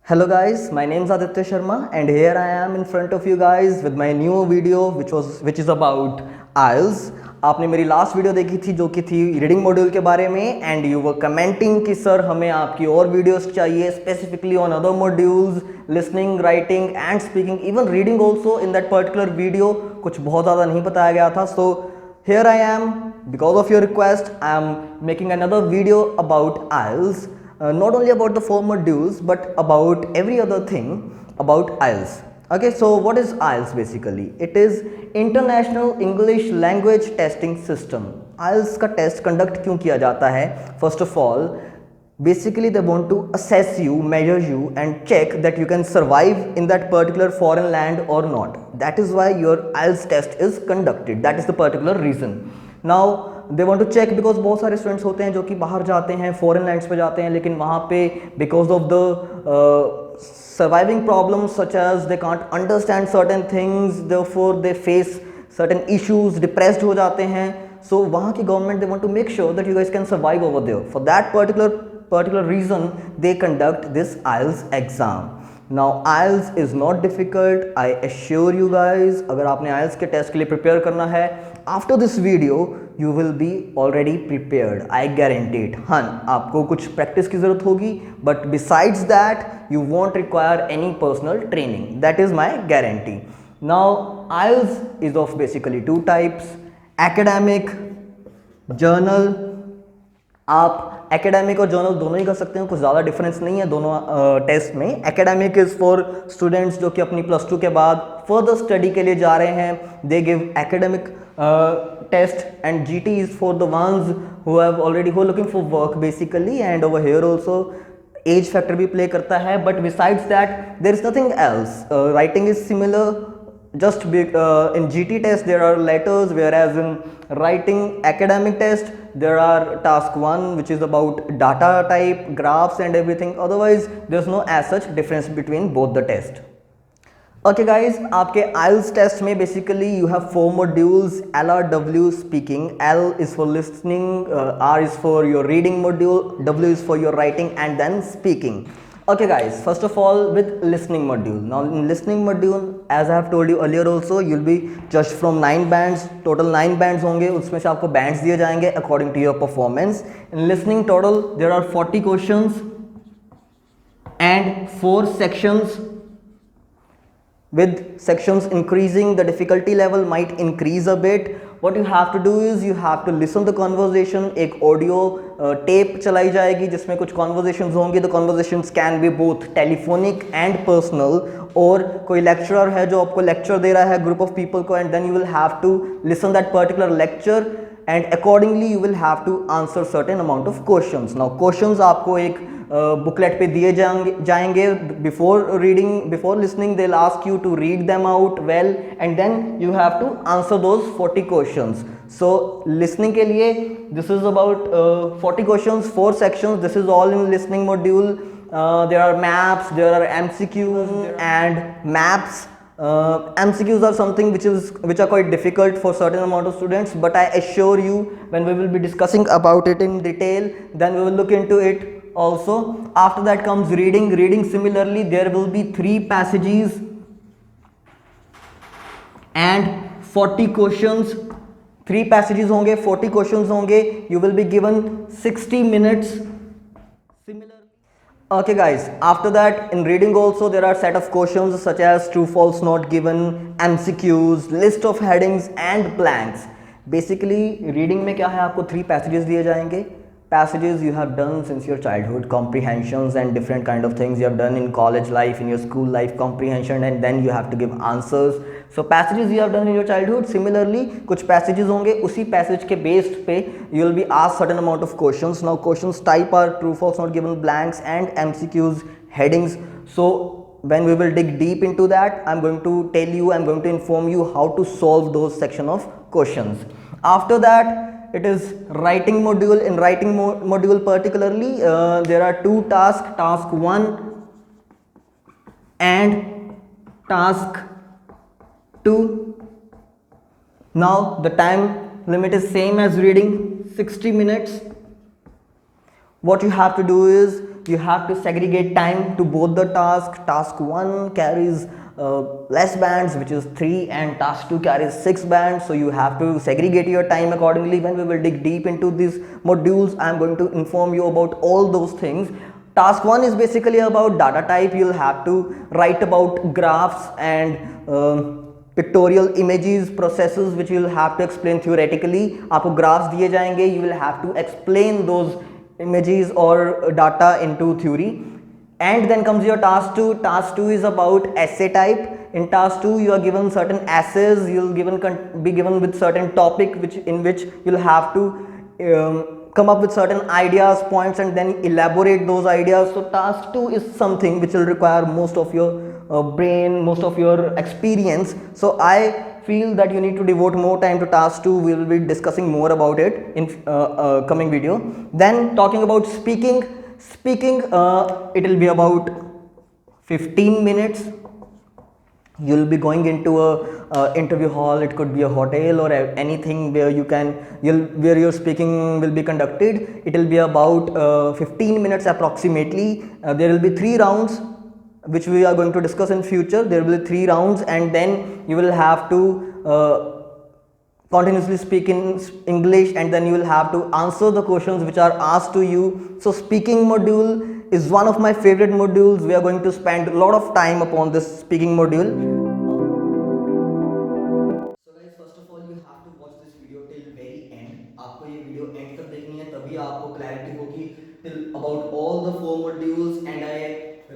Hello guys, my name is Aditya Sharma and here I am in front of you guys with my new video which is about IELTS. आपने मेरी last video देखी थी जो कि थी reading module के बारे में एंड यू वर कमेंटिंग कि सर हमें आपकी और वीडियोस चाहिए specifically on other modules listening writing and speaking even reading also in that particular video कुछ बहुत ज़्यादा नहीं बताया गया था. सो here I am because of your request. I am making another video about IELTS. Not only about the 4 modules but about every other thing about IELTS. Okay, so what is IELTS basically? It is International English Language Testing System. IELTS का test conduct क्यों किया जाता है? First of all, basically they want to assess you, measure you and check that you can survive in that particular foreign land or not. That is why your IELTS test is conducted. That is the particular reason. Now they want to check because बहुत सारे students होते हैं जो कि बाहर जाते हैं foreign lands पे जाते हैं लेकिन वहाँ पे because of the surviving problems such as they can't understand certain things therefore they face certain issues depressed हो जाते हैं. सो वहाँ की government they want to make sure that you guys can survive over there. For that particular reason they conduct this IELTS exam. Now IELTS is not difficult, I assure you guys. अगर आपने IELTS के test के लिए prepare करना है after this video you will be already prepared, I guarantee it. हाँ, आपको कुछ प्रैक्टिस की ज़रूरत होगी but besides that you won't require any personal training. That is my guarantee. Now IELTS is of basically 2 types, academic, journal. आप academic और journal दोनों ही कर सकते हैं, कुछ ज़्यादा डिफरेंस नहीं है दोनों टेस्ट में. एकेडमिक इज़ फॉर स्टूडेंट्स जो कि अपनी +2 के बाद फर्दर स्टडी के लिए जा रहे हैं. They give academic test and GT is for the ones who have already who looking for work basically. And over here also age factor भी प्ले करता है but besides that there is nothing else. Writing is similar. Just in GT test there are letters, whereas in writing academic test there are task 1 which is about data type, graphs and everything. Otherwise there's no as such difference between both the test. Okay guys, आपके IELTS test में basically you have 4 modules. LRW speaking, L is for listening, R is for your reading module, W is for your writing and then speaking. Okay guys, first of all with listening module. Now in listening module as I have told you earlier also you'll be judged from 9 bands. Total 9 bands होंगे, उसमें से आपको bands दिए जाएंगे according to your performance. In listening total there are 40 questions and 4 sections. With sections increasing the difficulty level might increase a bit. What you have to do is you have to listen the conversation. एक audio tape चलाई जाएगी जिसमें कुछ conversations होंगी. The conversations can be both telephonic and personal. और कोई lecturer है जो आपको लेक्चर दे रहा है ग्रुप ऑफ पीपल को and then you will have to listen that particular lecture and accordingly you will have to answer certain amount of questions. Now questions आपको एक बुकलेट पे दिए जाएंगे. Before listening they will ask you to read them out well and then you have to answer those 40 questions. So listening के लिए this is about 40 questions, 4 sections. This is all in listening module. There are maps, there are MCQs and maps. MCQs are something which are quite difficult for certain amount of students, but I assure you when we will be discussing about it in detail then we will look into it also. After that comes reading. Similarly there will be 3 passages and 40 questions. 3 passages होंगे, 40 questions होंगे. You will be given 60 minutes. Similarly, okay guys, after that in reading also there are set of questions such as true false not given, MCQs, list of headings and blanks. Basically reading में क्या है, आपको 3 passages दिए जाएंगे. Passages you have done since your childhood, comprehensions and different kind of things you have done in college life, in your school life, comprehension, and then you have to give answers. So passages you have done in your childhood. Similarly कुछ passages होंगे, उसी passage के based पे you will be asked certain amount of questions. Now questions type are true false not given, blanks and MCQs, headings. So when we will dig deep into that I'm going to tell you, I'm going to inform you how to solve those section of questions. After that it is writing module. In writing module particularly there are 2 tasks, task 1 and task 2. Now the time limit is same as reading, 60 minutes. What you have to do is you have to segregate time to both the tasks. Task 1 carries less bands, which is 3, and task 2 carries 6 bands, so you have to segregate your time accordingly. When we will dig deep into these modules, I am going to inform you about all those things. Task 1 is basically about data type. You'll have to write about graphs and pictorial images processes which you will have to explain theoretically. आपको graphs दिए जाएंगे, you will have to explain those images or data into theory. And then comes your task 2. Task 2 is about essay type. In task 2 you are given certain essays, you'll be given with certain topic in which you'll have to come up with certain ideas, points, and then elaborate those ideas. So task 2 is something which will require most of your brain, most of your experience. So I feel that you need to devote more time to task 2. We will be discussing more about it in coming video. Then talking about speaking, it will be about 15 minutes. You'll be going into a interview hall. It could be a hotel or anything where where your speaking will be conducted. It will be about 15 minutes approximately. There will be 3 rounds which we are going to discuss in future. There will be 3 rounds, and then you will have to continuously speak in English, and then you will have to answer the questions which are asked to you. So speaking module is one of my favorite modules. We are going to spend a lot of time upon this speaking module. So guys, first of all you have to watch this video till very end. आपको ये video and तक देखनी है, तभी आपको clarity होगी till about all the 4 modules, and I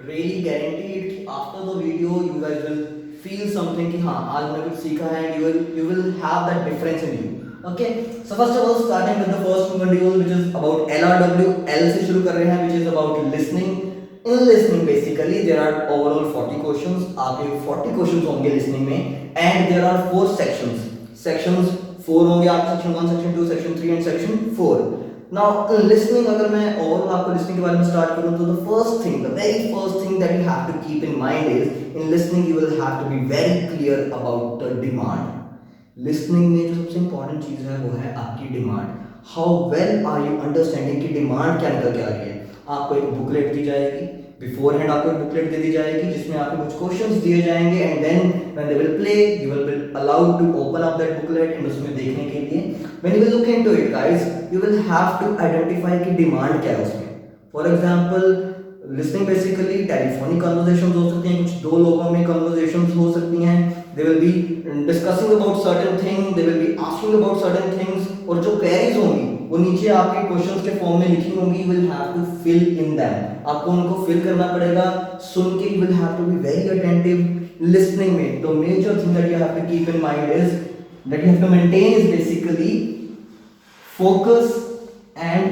really guaranteed कि after the video you guys will feel something कि हाँ आज मैंने कुछ सीखा है, and you will have that difference in you. Okay, so first of all starting with the first module which is about LRW. L से शुरू कर रहे हैं, which is about listening. In listening basically there are overall 40 questions. आपके 40 questions होंगे listening में, and there are 4 sections. Sections 4 होंगे आपके, section 1, section 2, section 3 and section 4. Now listening, अगर मैं overall आपको listening के बारे में start करूँ तो the very first thing that you have to keep in mind is in listening you will have to be very clear about the demand. Listening में जो सबसे इंपॉर्टेंट चीज़ है वो है आपकी demand. How well are you understanding कि demand क्या निकल के आ रही है. आपको एक बुकलेट दी जाएगी, बिफोर हैंड आपको एक बुकलेट दे दी जाएगी जिसमें आपको कुछ क्वेश्चंस दिए जाएंगे, and then when they will play you will be allowed to open up that booklet and उसमें देखने के लिए when you will look into it guys you will have to identify कि डिमांड क्या है उसमें. For example listening basically telephonic conversations हो सकती हैं, कुछ 2 लोगों में कन्वर्सेशंस हो सकती हैं. They will be discussing about certain things, they will be asking about certain things, और जो queries होंगी वो नीचे आपके क्वेश्चंस के फॉर्म में लिखी होंगी. You will have to fill in them. आपको उनको fill करना पड़ेगा. सुन के you will have to be very attentive. Listening में the major thing that you have to keep in mind is that you have to maintain is basically focus and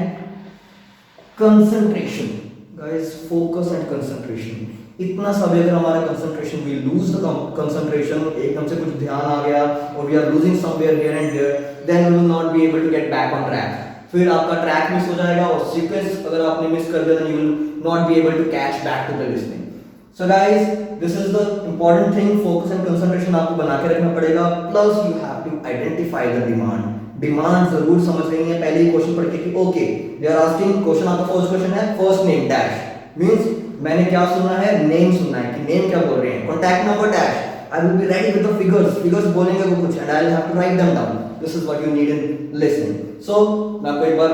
concentration. Guys, focus and concentration. इतना सब अगर हमारा concentration we lose the concentration, एकदम से कुछ ध्यान आ गया और we are losing somewhere here and there, then we will not be able to get back on track. फिर आपका ट्रैक मिस हो जाएगा और सीक्वेंस अगर आपने मिस कर दिया then you will not be able to catch back to the listening. So guys this is the important thing. Focus and concentration आपको बना के रखना पड़ेगा. Plus you have to identify the demand. Demand जरूर समझ लेनी है पहले ही क्वेश्चन पढ़ के कि okay they are asking question. आपका फर्स्ट क्वेश्चन है फर्स्ट नेम डैश, मींस मैंने क्या सुना है, नेम सुनना है कि नेम क्या बोल रहे हैं. Contact number dash, I will be ready with the figures बोलेंगे वो कुछ, and I will have to write them down. This is what you need in listening. सो मैं आपको एक बार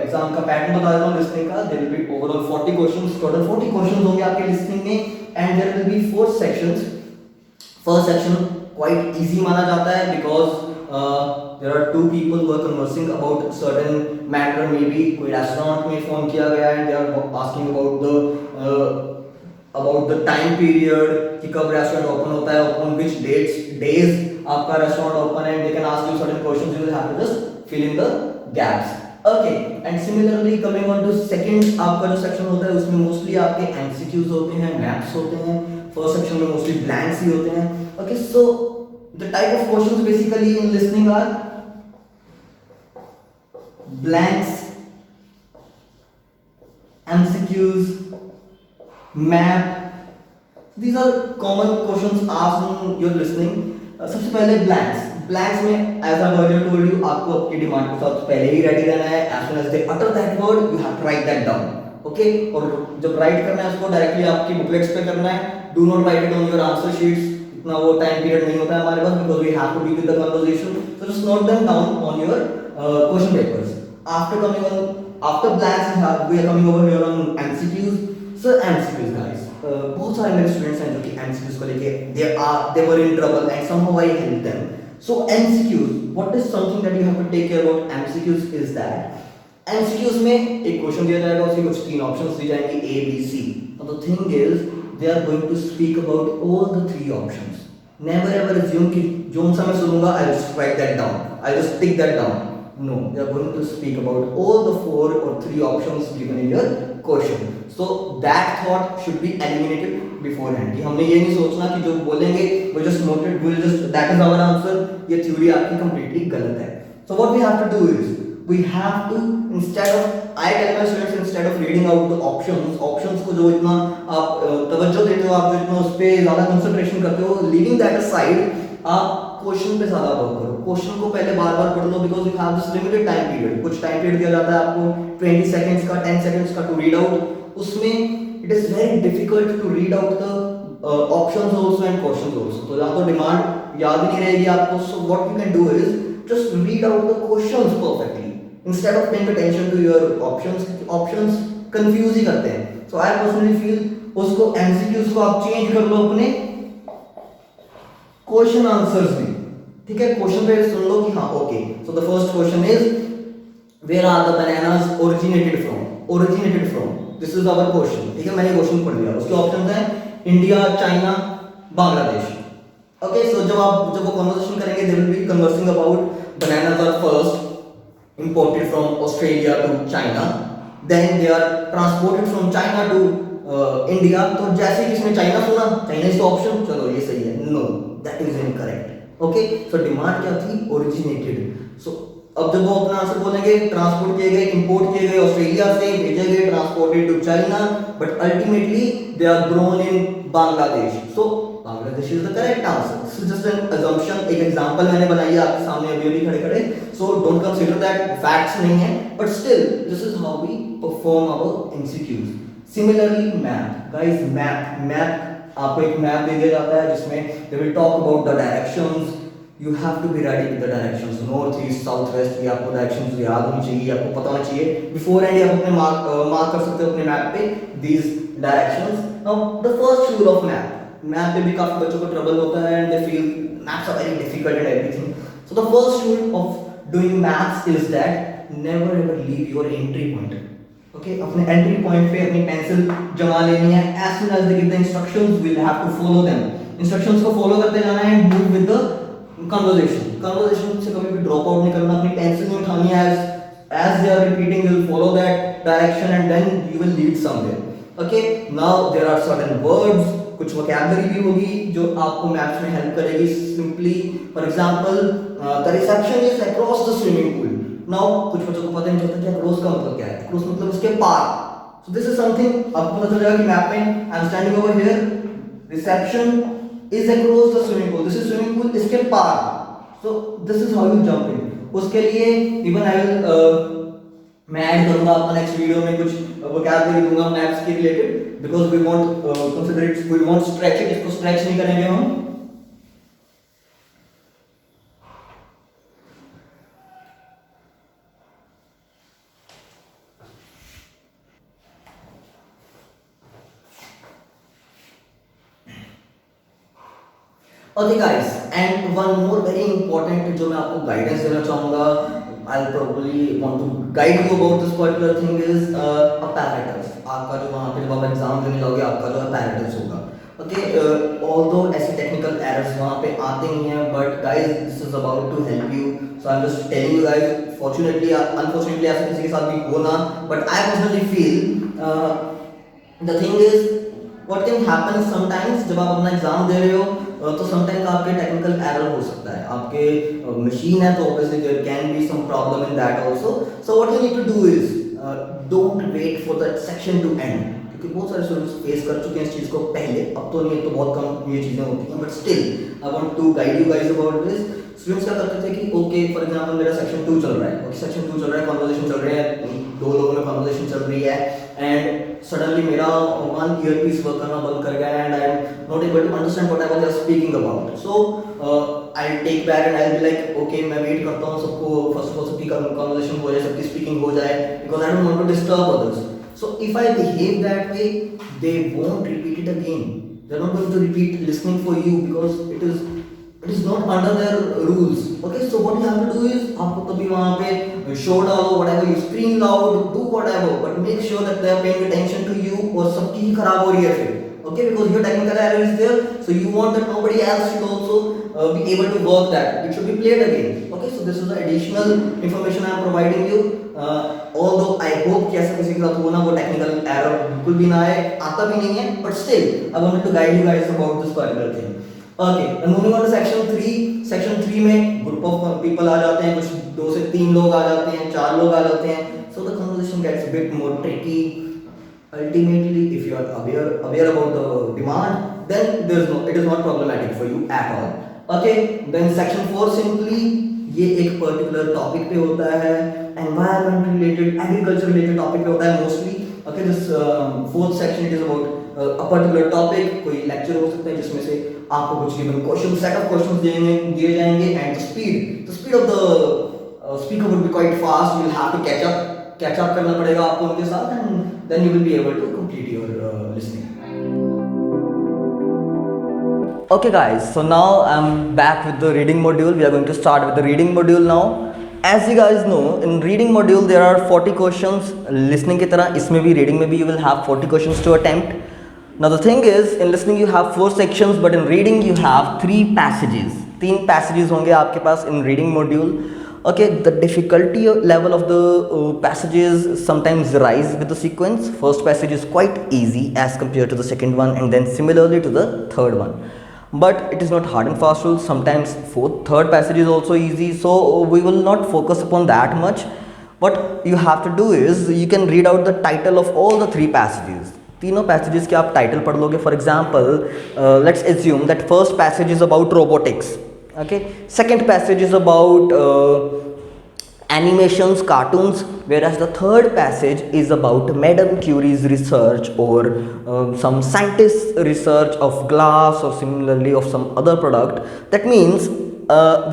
एग्जाम का पैटर्न बता देता हूं लिसनिंग का. There will be overall 40 questions, total 40 questions होंगे आपके लिसनिंग में, and there will be 4 sections. First section quite easy माना जाता है because there are 2 people who are conversing about certain matter. Maybe कोई रेस्टोरेंट में फोन किया गया and they are asking about the time period कि कब रेस्टोरेंट ओपन होता है, on which days आपका रेस्टोरेंट ओपन है, and they can ask you certain questions. You will have to just fill in the gaps. Okay, and similarly coming on to second आपका जो section होता है उसमें mostly आपके MCQs होते हैं, मैप्स होते हैं. फर्स्ट सेक्शन में मोस्टली ब्लैंक्स ही होते हैं. Okay, so the type of questions basically in listening are blanks, MCQs, map. These are common questions asked in your listening. सबसे पहले blanks. ब्लैंक्स में as I earlier told you, आपको आपकी demand के साथ पहले ही रेडी रहना है. As soon as they utter that word you have to write that down. Okay, और जब राइट करना है उसको डायरेक्टली आपकी बुकलेट्स पे करना है. Do not write it on your answer sheets. इतना वो टाइम पीरियड नहीं होता है हमारे पास, because we have to be with the conversation. So just note them down on your question papers. After coming on after blanks we are coming over here on MCQs. So MCQs guys, बहुत सारे मेरे students हैं जो कि MCQs को लेके they were in trouble and somehow I help them. So MCQs, what is something that you have to take care about MCQs is that MCQs में एक क्वेश्चन दिया जाएगा, उसके कुछ तीन ऑप्शंस दी जाएंगे A, B, C. Now the thing is they are going to speak about all the three options. Never ever assume कि जो सा मैं सुनूंगा I'll just write that down, I'll just tick that down. No, they are going to speak about all the four or three options given in your question. So that thought should be eliminated beforehand. कि हमने ये नहीं सोचना कि जो बोलेंगे वो just noted, we'll just that is our answer. ये थ्योरी आपकी completely गलत है. So what we have to do is we have to, instead of I tell my students, instead of reading out the options को जो इतना आप तवज्जो देते हो, आप जो इतना उस पे ज़्यादा कंसंट्रेशन करते हो, leaving that aside, आप क्वेश्चन पे ज़्यादा वर्क करो. क्वेश्चन को पहले बार-बार पढ़ लो, because you have this limited time period. कुछ टाइम पीरियड दिया जाता है आपको 20 सेकंड्स का, 10 सेकंड्स का टू रीड आउट. उसमें it is very difficult to read out the options also and questions also. तो या तो डिमांड याद ही नहीं रहेगी आपको. So what you can do is just read out the questions perfectly instead of paying attention to your options. Options confuse ही करते हैं. सो आई पर्सनली फील उसको एमसीक्यूज को आप चेंज कर लो अपने क्वेश्चन आंसर्स में. ठीक है, क्वेश्चन पे सुन लो कि हाँ okay. So the first question is where are the bananas originated from. Originated from, this is our question. ठीक है, मैंने क्वेश्चन पढ़ लिया. उसके ऑप्शंस हैं India, China, Bangladesh. Okay, so जब वो कन्वर्सेशन करेंगे they will be conversing about bananas are first imported from Australia to China, then they are transported from China to India. तो जैसे कि इसमें चाइना सुना, चाइना इज द ऑप्शन, चलो ये सही है. No, that is incorrect. Okay, so demand क्या थी? ओरिजिनेटेड. सो अब जब वो अपना आंसर बोलेंगे, ट्रांसपोर्ट किए गए, इंपोर्ट किए गए ऑस्ट्रेलिया से, भेजे गए, transported to China, but ultimately they are grown in Bangladesh. So Bangladesh is the correct answer. This is just an assumption. एक एग्जांपल मैंने बनाई है आपके सामने अभी अभी खड़े खड़े. So don't consider that facts नहीं है, but still this is how we perform our MCQs. Similarly math guys, math आपको एक मैप दे दिया जाता है जिसमें they will talk about the directions. You have to be ready with the directions. North, east, south, west. ये आपको directions याद होनी चाहिए, आपको पता होना चाहिए. बिफोर एंड आप अपने मार्क कर सकते हो अपने मैप पे these directions. Now the first rule of map पे भी काफी बच्चों को ट्रबल होता है and they feel maps are very difficult and everything. So the first rule of doing maths is that never ever leave your entry point. Okay, अपने entry point पे अपनी पेंसिल जमा लेनी है. As soon as they give the instructions we will have to follow them. Instructions को follow करते जाना है and move with the conversation से कभी भी ड्रॉप आउट नहीं करना. अपनी पेंसिल नहीं उठानी है. As they are repeating you will follow that direction and then you will lead somewhere. Okay, now there are certain words, कुछ वोकैबुलरी भी होगी जो आपको मैथ्स में हेल्प करेगी. Simply for example the reception is across the swimming pool. Now कुछ बच्चों को पता नहीं चलता कि अक्रॉस का मतलब क्या है. अक्रॉस मतलब उसके पार. सो दिस इज समथिंग आपको पता चल जाएगा कि मैप में I am standing over here, reception is across the swimming pool. This is swimming pool, इसके पार. So this is how you jump in. उसके लिए even I will मैं ऐड करूँगा अपना नेक्स्ट वीडियो में कुछ vocabulary दूंगा मैथ्स के related, because we want consider it, we want stretch it. इसको stretch नहीं करेंगे हम. Okay guys, and one more very important जो मैं आपको गाइडेंस देना चाहूँगा, I'll probably want to guide you about this particular thing is apparatus. आपका जो वहाँ पे जब आप एग्जाम देने जाओगे आपका जो apparatus होगा. Okay, although ऐसे technical errors वहाँ पे आते ही हैं, but guys this is about to help you. So I'm just telling you guys, fortunately unfortunately ऐसा किसी के साथ भी हो ना, but I personally feel the thing is what can happen sometimes जब आप अपना एग्जाम दे रहे हो तो समटाइम्स आपके टेक्निकल एरर हो सकता है. आपके मशीन है तो obviously there can be some problem in that also. So what you need to do is don't wait for that section to end, क्योंकि बहुत सारे स्टूडेंट्स फेस कर चुके हैं इस चीज़ को पहले. अब तो नहीं, तो बहुत कम ये चीज़ें होती हैं, but still I want to guide you guys about this. Students क्या करते थे कि ओके फॉर एग्जांपल मेरा सेक्शन 2 चल रहा है, ओके सेक्शन 2 चल रहा है, कन्वर्सेशन चल रही है, दो लोगों में कन्वर्सेशन चल रही है एंड सडनली मेरा वन ईयरपीस वर्क करना बंद कर गया and I am not able to understand whatever they are speaking about. So I take back and I will be like okay मैं वेट करता हूँ सबको फर्स्ट ऑफ ऑल सबकी कन्वर्सेशन हो जाए, सबकी स्पीकिंग हो जाए because I don't want to disturb others. So if I behave that way, they won't repeat it again. They're not going to repeat listening for you because it is not under their rules. Okay, so what you have to do is आपको तभी वहाँ पे show डालो, whatever you scream loud, do whatever, but make sure that they are paying attention to you और सबकी ही खराब हो रही है फिर. Okay, because your technical error is there, so you want that nobody else should also be able to work that. It should be played again. Okay, so this is the additional information I am providing you. Although I hope कि ऐसा किसी के साथ हो ना, वो technical error बिल्कुल भी ना आए, आता भी नहीं है, but still I wanted to guide you guys about this particular thing. Okay, and moving on to section 3. Section 3 में group of people आ जाते हैं, कुछ 2 से 3 लोग आ जाते हैं, 4 लोग आ जाते हैं, so the conversation gets a bit more tricky. Ultimately, if you are aware about the demand, then it is not problematic for you at all. Okay, then section 4 simply ये एक पर्टिकुलर टॉपिक पे होता है, environment related, agriculture related topic पे होता है mostly. Okay, this fourth section it is about a particular topic. कोई lecture हो सकता है जिसमें से आपको कुछ given question, set of questions दिए जाएंगे and the speed of the speaker would be quite fast. You will have to catch up करना पड़ेगा आपको उनके साथ and then you will be able to complete your listening. Okay guys, so now I'm back with the reading module. We are going to start with the reading module now. As you guys know, in reading module there are 40 questions. Listening की तरह इसमें भी, reading में भी you will have 40 questions to attempt. Now the thing is, in listening you have 4 sections, but in reading you have 3 passages. 3 passages होंगे आपके पास in reading module. Okay, the difficulty level of the passages sometimes rise with the sequence. First passage is quite easy as compared to the second one, and then similarly to the third one. But it is not hard and fast rule. Sometimes third passage is also easy, so we will not focus upon that much. What you have to do is you can read out the title of all the 3 passages. तीनों passages के आप title पढ़ लोगे. For example, let's assume that first passage is about robotics. Okay, second passage is about animations, cartoons, whereas the third passage is about Madame Curie's research or some scientist's research of glass or similarly of some other product. That means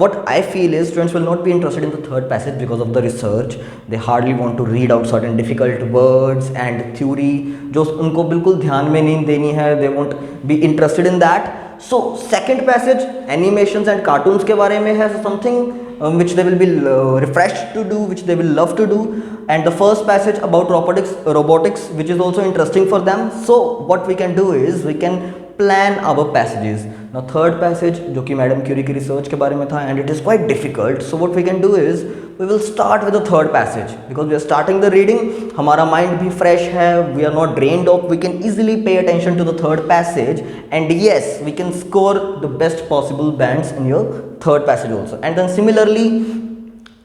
what I feel is students will not be interested in the third passage because of the research. They hardly want to read out certain difficult words and theory जो उनको बिल्कुल ध्यान में नहीं देनी है. They won't be interested in that. So second passage animations and cartoons के बारे में है, so something which they will be refreshed to do, which they will love to do. And the first passage about robotics which is also interesting for them. So what we can do is we can plan our passages. Now third passage जो कि madam Curie की research के बारे में था and it is quite difficult. So what we can do is we will start with the third passage because we are starting the reading. हमारा mind भी fresh है, we are not drained off. We can easily pay attention to the third passage and yes, we can score the best possible bands in your third passage also. And then similarly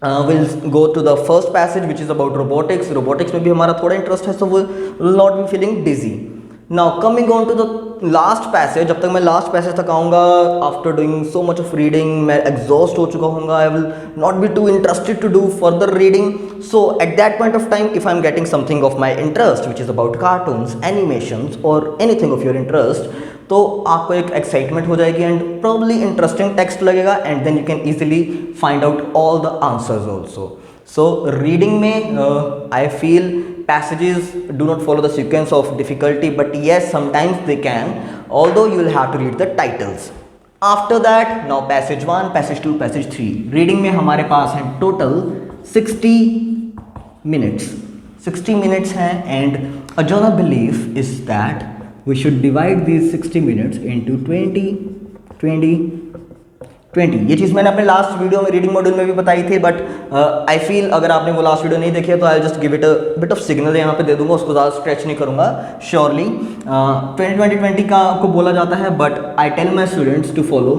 we'll go to the first passage which is about robotics. Robotics में भी हमारा थोड़ा interest है, so we will not be feeling dizzy. Now coming on to the last passage, जब तक मैं last passage तक आऊँगा, after doing so much of reading मैं exhaust हो चुका हूँगा, I will not be too interested to do further reading. So at that point of time, if I am getting something of my interest which is about cartoons, animations or anything of your interest, तो आपको एक excitement हो जाएगी and probably interesting text लगेगा and then you can easily find out all the answers also. So reading में I feel passages do not follow the sequence of difficulty, but yes, sometimes they can, although you will have to read the titles. After that, now passage 1, passage 2, passage 3. Reading में हमारे पास है total 60 minutes. 60 minutes हैं and a general belief is that we should divide these 60 minutes into 20, 20, 20. ये चीज़ मैंने अपने last video में reading module में भी बताई थी, बट आई फील अगर आपने वो लास्ट वीडियो नहीं देखी है तो I just give it a bit of signal यहाँ पे दे दूंगा, उसको ज़्यादा स्ट्रेच नहीं करूँगा. श्योरली 20-20-20 का आपको बोला जाता है, but I tell my students to follow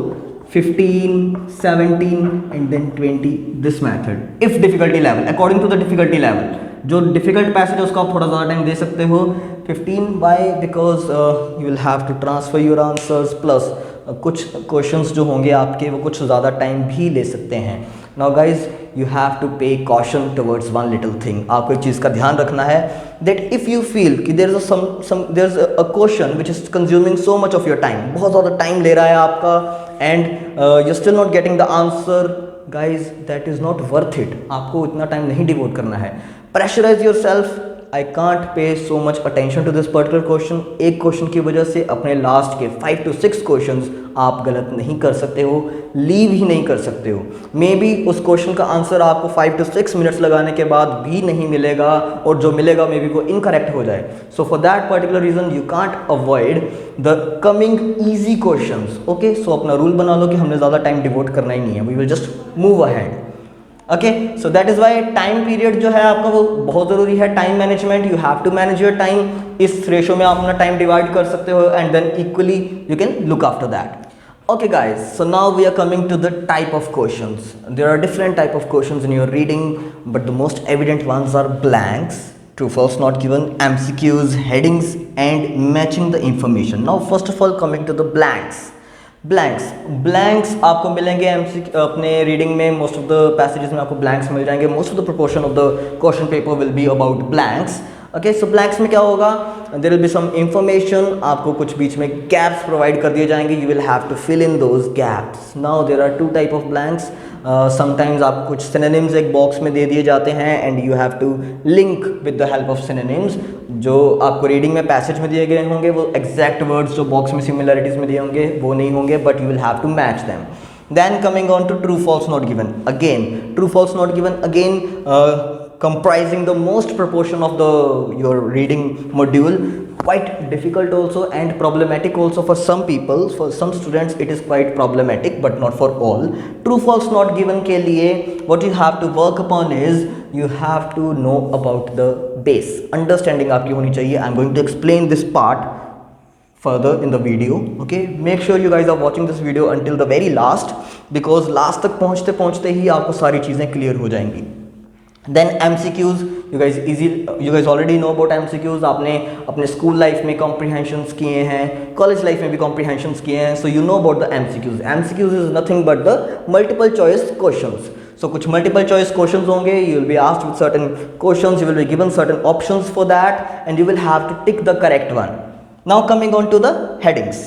15, 17 and then 20 this method if difficulty level according to the difficulty level. जो डिफिकल्ट पैसेज है उसको आप थोड़ा ज़्यादा टाइम दे सकते हो. 15 by because you will have to transfer your answers plus कुछ questions जो होंगे आपके वो कुछ ज़्यादा टाइम भी ले सकते हैं। Now guys you have to pay caution towards one little thing. आपको एक चीज़ का ध्यान रखना है दैट इफ़ यू फील कि there is a question which is consuming so much of your time, बहुत ज़्यादा टाइम ले रहा है आपका and you still not getting the answer, guys that is not worth it. आपको इतना टाइम नहीं डिवोट करना है। Pressurize yourself, I can't pay so much attention to this particular question. एक क्वेश्चन की वजह से अपने लास्ट के 5 to 6 क्वेश्चंस आप गलत नहीं कर सकते हो, लीव ही नहीं कर सकते हो। मे बी उस क्वेश्चन का आंसर आपको 5 to 6 मिनट्स लगाने के बाद भी नहीं मिलेगा और जो मिलेगा मे बी वो इनकरेक्ट हो जाए। So for that particular reason you can't avoid the coming easy questions. Okay, so अपना रूल बना लो कि हमने ज़्यादा टाइम डिवोट करना ही नहीं है, we will just move ahead. Okay, so that is why time period जो है आपका वो बहुत ज़रूरी है। Time management, you have to manage your time. इस रेशो में आप अपना टाइम डिवाइड कर सकते हो and then equally you can look after that. Okay guys, so now we are coming to the type of questions. There are different type of questions in your reading, but the most evident ones are blanks, true false not given, MCQs, headings and matching the information. Now first of all coming to the blanks. Blanks आपको मिलेंगे अपने reading में। Most of the passages में आपको blanks मिल जाएंगे। Most of the proportion of the question paper will be about blanks. Okay, so blanks में क्या होगा, there will be some information, आपको कुछ बीच में गैप्स प्रोवाइड कर दिए जाएंगे, you will have to fill in those gaps. Now there are 2 type of blanks. Sometimes आपको कुछ सिनोनिम्स एक बॉक्स में दे दिए जाते हैं and you have to link with the help of synonyms. जो आपको रीडिंग में पैसेज में दिए गए होंगे वो एग्जैक्ट वर्ड्स जो बॉक्स में सिमिलरिटीज में दिए होंगे वो नहीं होंगे, but you will have to match them. Then coming on to true false not given. Again, true false not given again comprising the most proportion of your reading module. Quite difficult also and problematic also for some people. For some students it is quite problematic, but not for all. True false not given के लिए what you have to work upon is you have to know about the base. Understanding आपकी होनी चाहिए. I'm going to explain this part further in the video. Okay, make sure you guys are watching this video until the very last, because last तक पहुँचते पहुँचते ही आपको सारी चीज़ें clear हो जाएंगी। Then MCQs, you guys already know about MCQs. आपने अपने स्कूल लाइफ में कॉम्प्रीहेंशंस किए हैं, कॉलेज लाइफ में भी कॉम्प्रीहेंशंस किए हैं, so you know about the MCQs. MCQs is nothing but the multiple choice questions. सो कुछ मल्टीपल चॉइस क्वेश्चंस होंगे, you will be asked with certain questions, you will be given certain options for that and you will have to tick the correct one. Now coming on to the headings.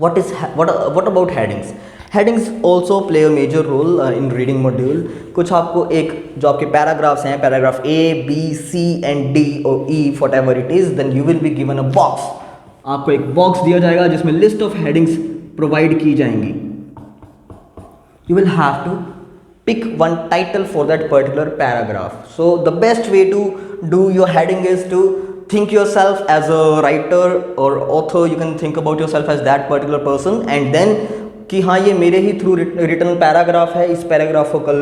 What about headings? Headings also play a major role in reading module. कुछ आपको एक जो आपके paragraphs हैं, paragraph A, B, C and D or E, whatever it is, then you will be given a box. आपको एक box दिया जाएगा जिसमें लिस्ट ऑफ हेडिंग्स प्रोवाइड की जाएंगी. You will have to pick one title for that particular paragraph. So the best way to do your heading is to think yourself as a writer or author. You can think about yourself as that particular person and then कि हाँ ये मेरे ही through written paragraph है, इस paragraph को कल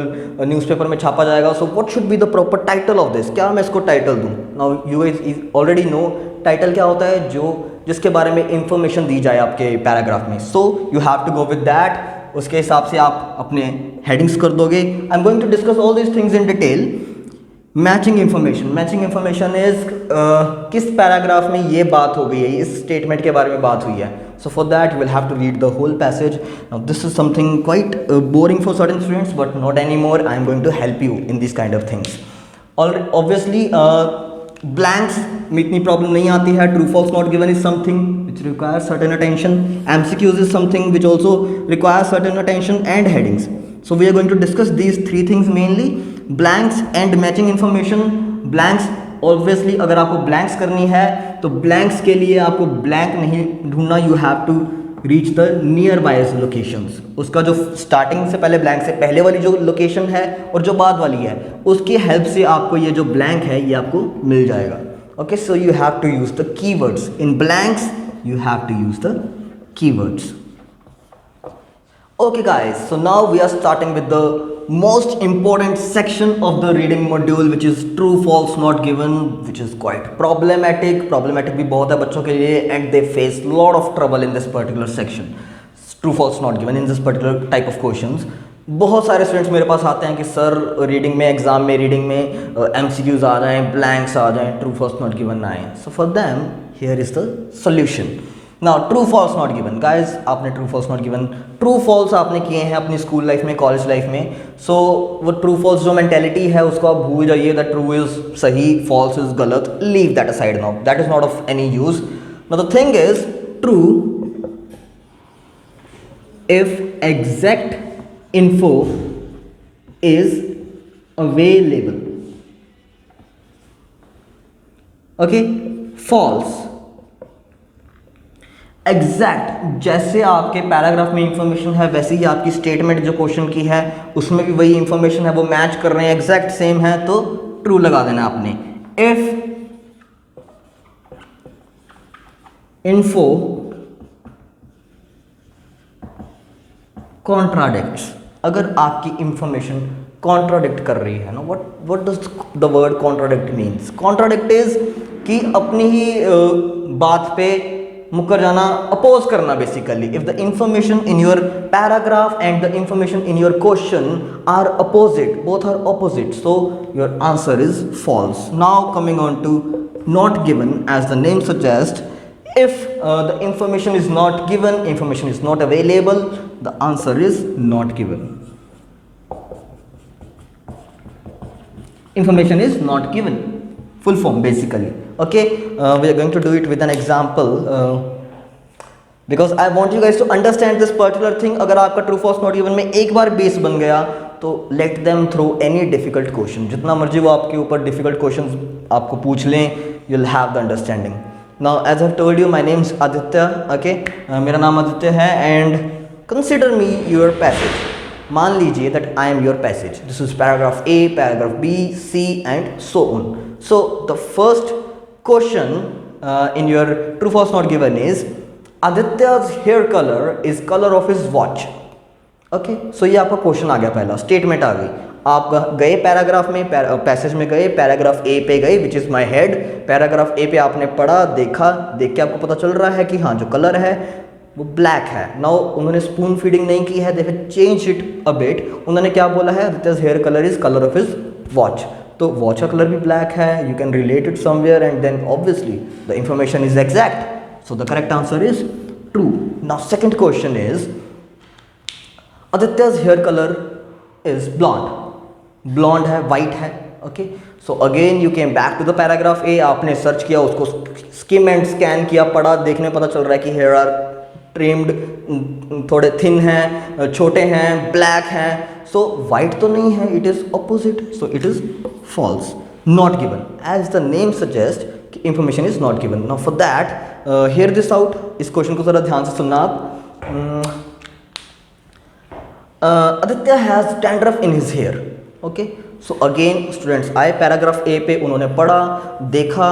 newspaper में छापा जाएगा, so what should be the proper title of this, क्या मैं इसको टाइटल दूँ. Now you guys already know title क्या होता है, जो जिसके बारे में इंफॉर्मेशन दी जाए आपके पैराग्राफ में. So you have to go with that. उसके हिसाब से आप अपने हेडिंग्स कर दोगे. I am going to discuss all this things in detail. Matching information is किस पैराग्राफ में ये बात हो गई है, इस स्टेटमेंट के बारे में बात हुई है. So for that you will have to read the whole passage. Now this is something quite boring for certain students, but not anymore. I am going to help you in these kind of things. Obviously blanks में इतनी problem नहीं आती है. True false not given is something which requires certain attention. MCQs is something which also requires certain attention, and headings. So we are going to discuss these 3 things mainly: blanks and matching information. Blanks obviously अगर आपको blanks करनी है तो blanks के लिए आपको blank नहीं ढूंढना, you have to reach the nearby locations. उसका जो स्टार्टिंग से पहले ब्लैंक से पहले वाली जो लोकेशन है और जो बाद वाली है उसकी हेल्प से आपको ये जो ब्लैंक है ये आपको मिल जाएगा. Okay, so you have to use the keywords in blanks. You have to use the keywords. Okay guys, so now we are starting with the most important section of the reading module, which is true false not given, which is quite problematic भी बहुत है बच्चों के लिए, and they face lot of trouble in this particular section. True false not given in this particular type of questions. बहुत सारे students मेरे पास आते हैं कि सर रीडिंग में एग्जाम में रीडिंग में MCQs आ जाएं, ब्लैंक्स आ जाएं, ट्रू फॉल्स नॉट गिवन ना आए. So for them here is the solution. Now true false not given guys, आपने true false not given, true false आपने किए हैं अपनी स्कूल लाइफ में, कॉलेज लाइफ में. सो वो ट्रू फॉल्स जो मेंटेलिटी है उसको आप भूल जाइए. दैट ट्रू इज सही, फॉल्स इज गलत. Leave that aside now, that is not of any use. Now the thing is true if exact info is available. Okay. False exact, जैसे आपके पैराग्राफ में इंफॉर्मेशन है वैसे ही आपकी स्टेटमेंट जो question की है उसमें भी वही इंफॉर्मेशन है, वो मैच कर रहे हैं, एग्जैक्ट सेम है, तो ट्रू लगा देना आपने. इफ इन्फो कॉन्ट्राडिक्ट्स, अगर आपकी इंफॉर्मेशन कॉन्ट्राडिक्ट कर रही है ना, what does the word contradict means? Contradict is कि अपनी ही बात पे मुकर जाना, अपोज करना basically. If the information in your paragraph and the information in your question are opposite, both are opposite, so your answer is false. Now coming on to not given, as the name suggest, if the information is not given, information is not available, the answer is not given. Information is not given, full form basically. Okay, we are going to do it with an example because I want you guys to understand this particular thing. अगर आपका true false not given में एक बार base बन गया तो let them throw any difficult question, जितना मर्जी वो आपके ऊपर difficult questions आपको पूछ लें, you'll have the understanding. Now as I've told you, my name is Aditya. Okay, मेरा नाम आदित्य है and consider me your passage. मान लीजिए that I am your passage. This is paragraph A, paragraph B, C and so on. So the first question in your true false not given is Aditya's hair color is color of his watch. Okay, so ये आपका question आ गया, पहला statement आ गई. आप गए paragraph में, passage में गए, पैराग्राफ ए पे गए which is my head. Paragraph A पे आपने पढ़ा, देखा, देख के आपको पता चल रहा है कि हाँ जो कलर है वो ब्लैक है. नाउ उन्होंने स्पून फीडिंग नहीं की है, they have change it a bit. उन्होंने क्या बोला है, this hair colour is colour of his watch. तो वॉच का कलर भी ब्लैक है, you can relate it somewhere and then obviously the information is exact, so the correct answer is true. Now second question is Aditya's hair colour is blonde. Blonde है, white है. Okay, so again you came back to the paragraph ए, आपने search किया, उसको scheme and scan किया, पढ़ा, देखने में पता चल रहा है कि हेयर आर ट्रिम्ड, थोड़े थिन हैं, छोटे हैं, ब्लैक हैं. सो वाइट तो नहीं है, it is opposite, so it is false, not given. As the name suggest information is not given. Now for that hear this out. इस क्वेश्चन को जरा ध्यान से सुनना आप. Aditya has dandruff in his hair. Okay, so again students आए paragraph A पे, उन्होंने पढ़ा, देखा,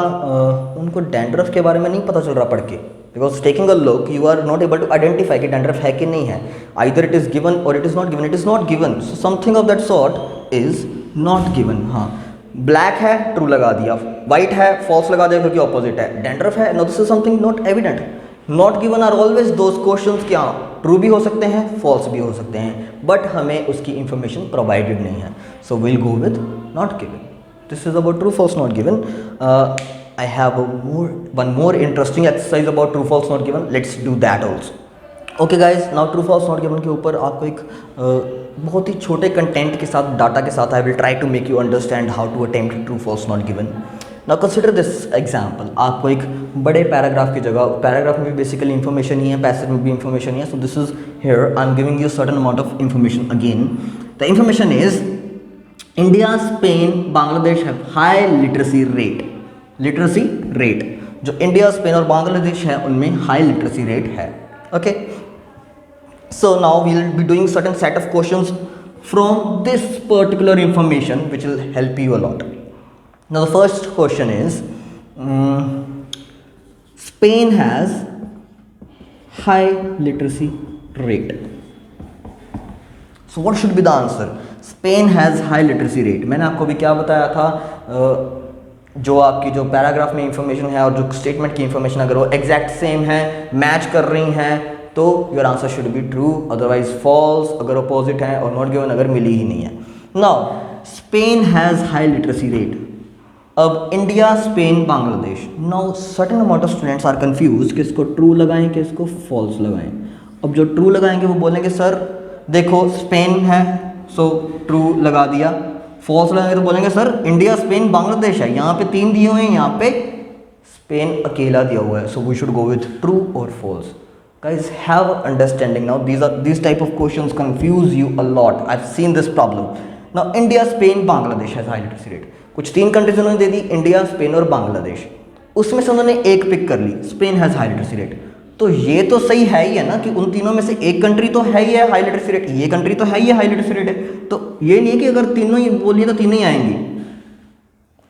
उनको डैंड्रफ के बारे में नहीं पता चल रहा पढ़ के, because taking a look you are not able to identify कि डैंड्रफ है कि नहीं है. आइदर इट इज गिवन और it is not given. It is not given, so something of that sort is not given. हाँ, black है, true लगा दिया, वाइट है, फॉल्स लगा दिया क्योंकि ऑपोजिट है. डैंड्रफ है, no this is something not evident. Not given are always those questions क्या ट्रू भी हो सकते हैं, फॉल्स भी हो सकते हैं, बट हमें उसकी इंफॉर्मेशन प्रोवाइडेड नहीं है, so will go with not given. This is about true false not given. I have one more interesting exercise about true false not given. Let's do that also. Okay guys, now true false not given के ऊपर आपको एक बहुत ही छोटे content के साथ, data के साथ I will try to make you understand how to attempt true false not given. Now consider this example. आपको एक बड़े पैराग्राफ की जगह, पैराग्राफ में भी बेसिकली इंफॉर्मेशन ही है, पैसेज में भी इंफॉर्मेशन ही है. So this is here I am giving you certain amount of information. Again the information is India, Spain, Bangladesh have high literacy rate. Literacy rate जो इंडिया, स्पेन और बांग्लादेश है उनमें हाई लिटरेसी रेट है. Okay, so now we will be doing certain set of questions from this particular information which will help you a lot. Now the first question is Spain has high literacy rate. So what should be the answer? Spain has high literacy rate. मैंने आपको भी क्या बताया था, जो आपकी जो paragraph में इंफॉर्मेशन है और जो स्टेटमेंट की इंफॉर्मेशन अगर वो एग्जैक्ट सेम है, मैच कर रही हैं, तो your answer should be true, otherwise false अगर अपोजिट है, और नॉट गिवन अगर मिली ही नहीं है. Now Spain has high literacy rate. अब India, Spain, Bangladesh. Now certain amount of students are confuse कि इसको ट्रू लगाएं कि इसको फॉल्स लगाएं। अब जो ट्रू लगाएंगे वो बोलेंगे सर देखो स्पेन है सो ट्रू लगा दिया। फॉल्स लगाएंगे तो बोलेंगे सर इंडिया, स्पेन, बांग्लादेश है, यहाँ पे 3 दिए हुए हैं, यहाँ पे स्पेन अकेला दिया हुआ है, so we should go with true और false. Guys, have understanding now. These type of questions confuse you a lot. I've seen this problem. Now India, Spain, Bangladesh has high literacy rate. कुछ 3 countries उन्होंने दे दी, India, Spain और बांग्लादेश। उसमें से उन्होंने एक pick कर ली, Spain has high literacy rate. तो ये तो सही है ही है ना कि उन तीनों में से एक कंट्री तो है ही है हाई लिटरेसी रेट, ये कंट्री तो है ही है हाई लिटरेसी रेट है। तो ये नहीं है कि अगर तीनों ही बोलिए तो तीनों ही आएंगी।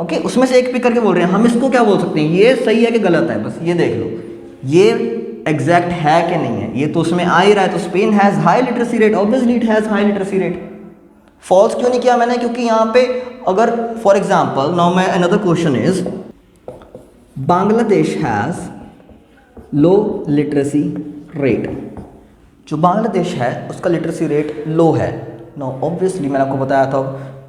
ओके, उसमें से एक पिक करके बोल रहे हैं। हम इसको क्या बोल सकते हैं, ये सही है कि गलत है, बस ये देख लो ये एग्जैक्ट है कि नहीं है। ये तो उसमें आ ही रहा है, तो Spain has high literacy rate, obviously it has high literacy rate. False क्यों नहीं किया मैंने, क्योंकि यहाँ पे अगर फॉर एग्जांपल नाउ मैं another question is Bangladesh has low literacy rate. जो बांग्लादेश है उसका लिटरेसी रेट लो है। नाउ ऑब्वियसली मैंने आपको बताया था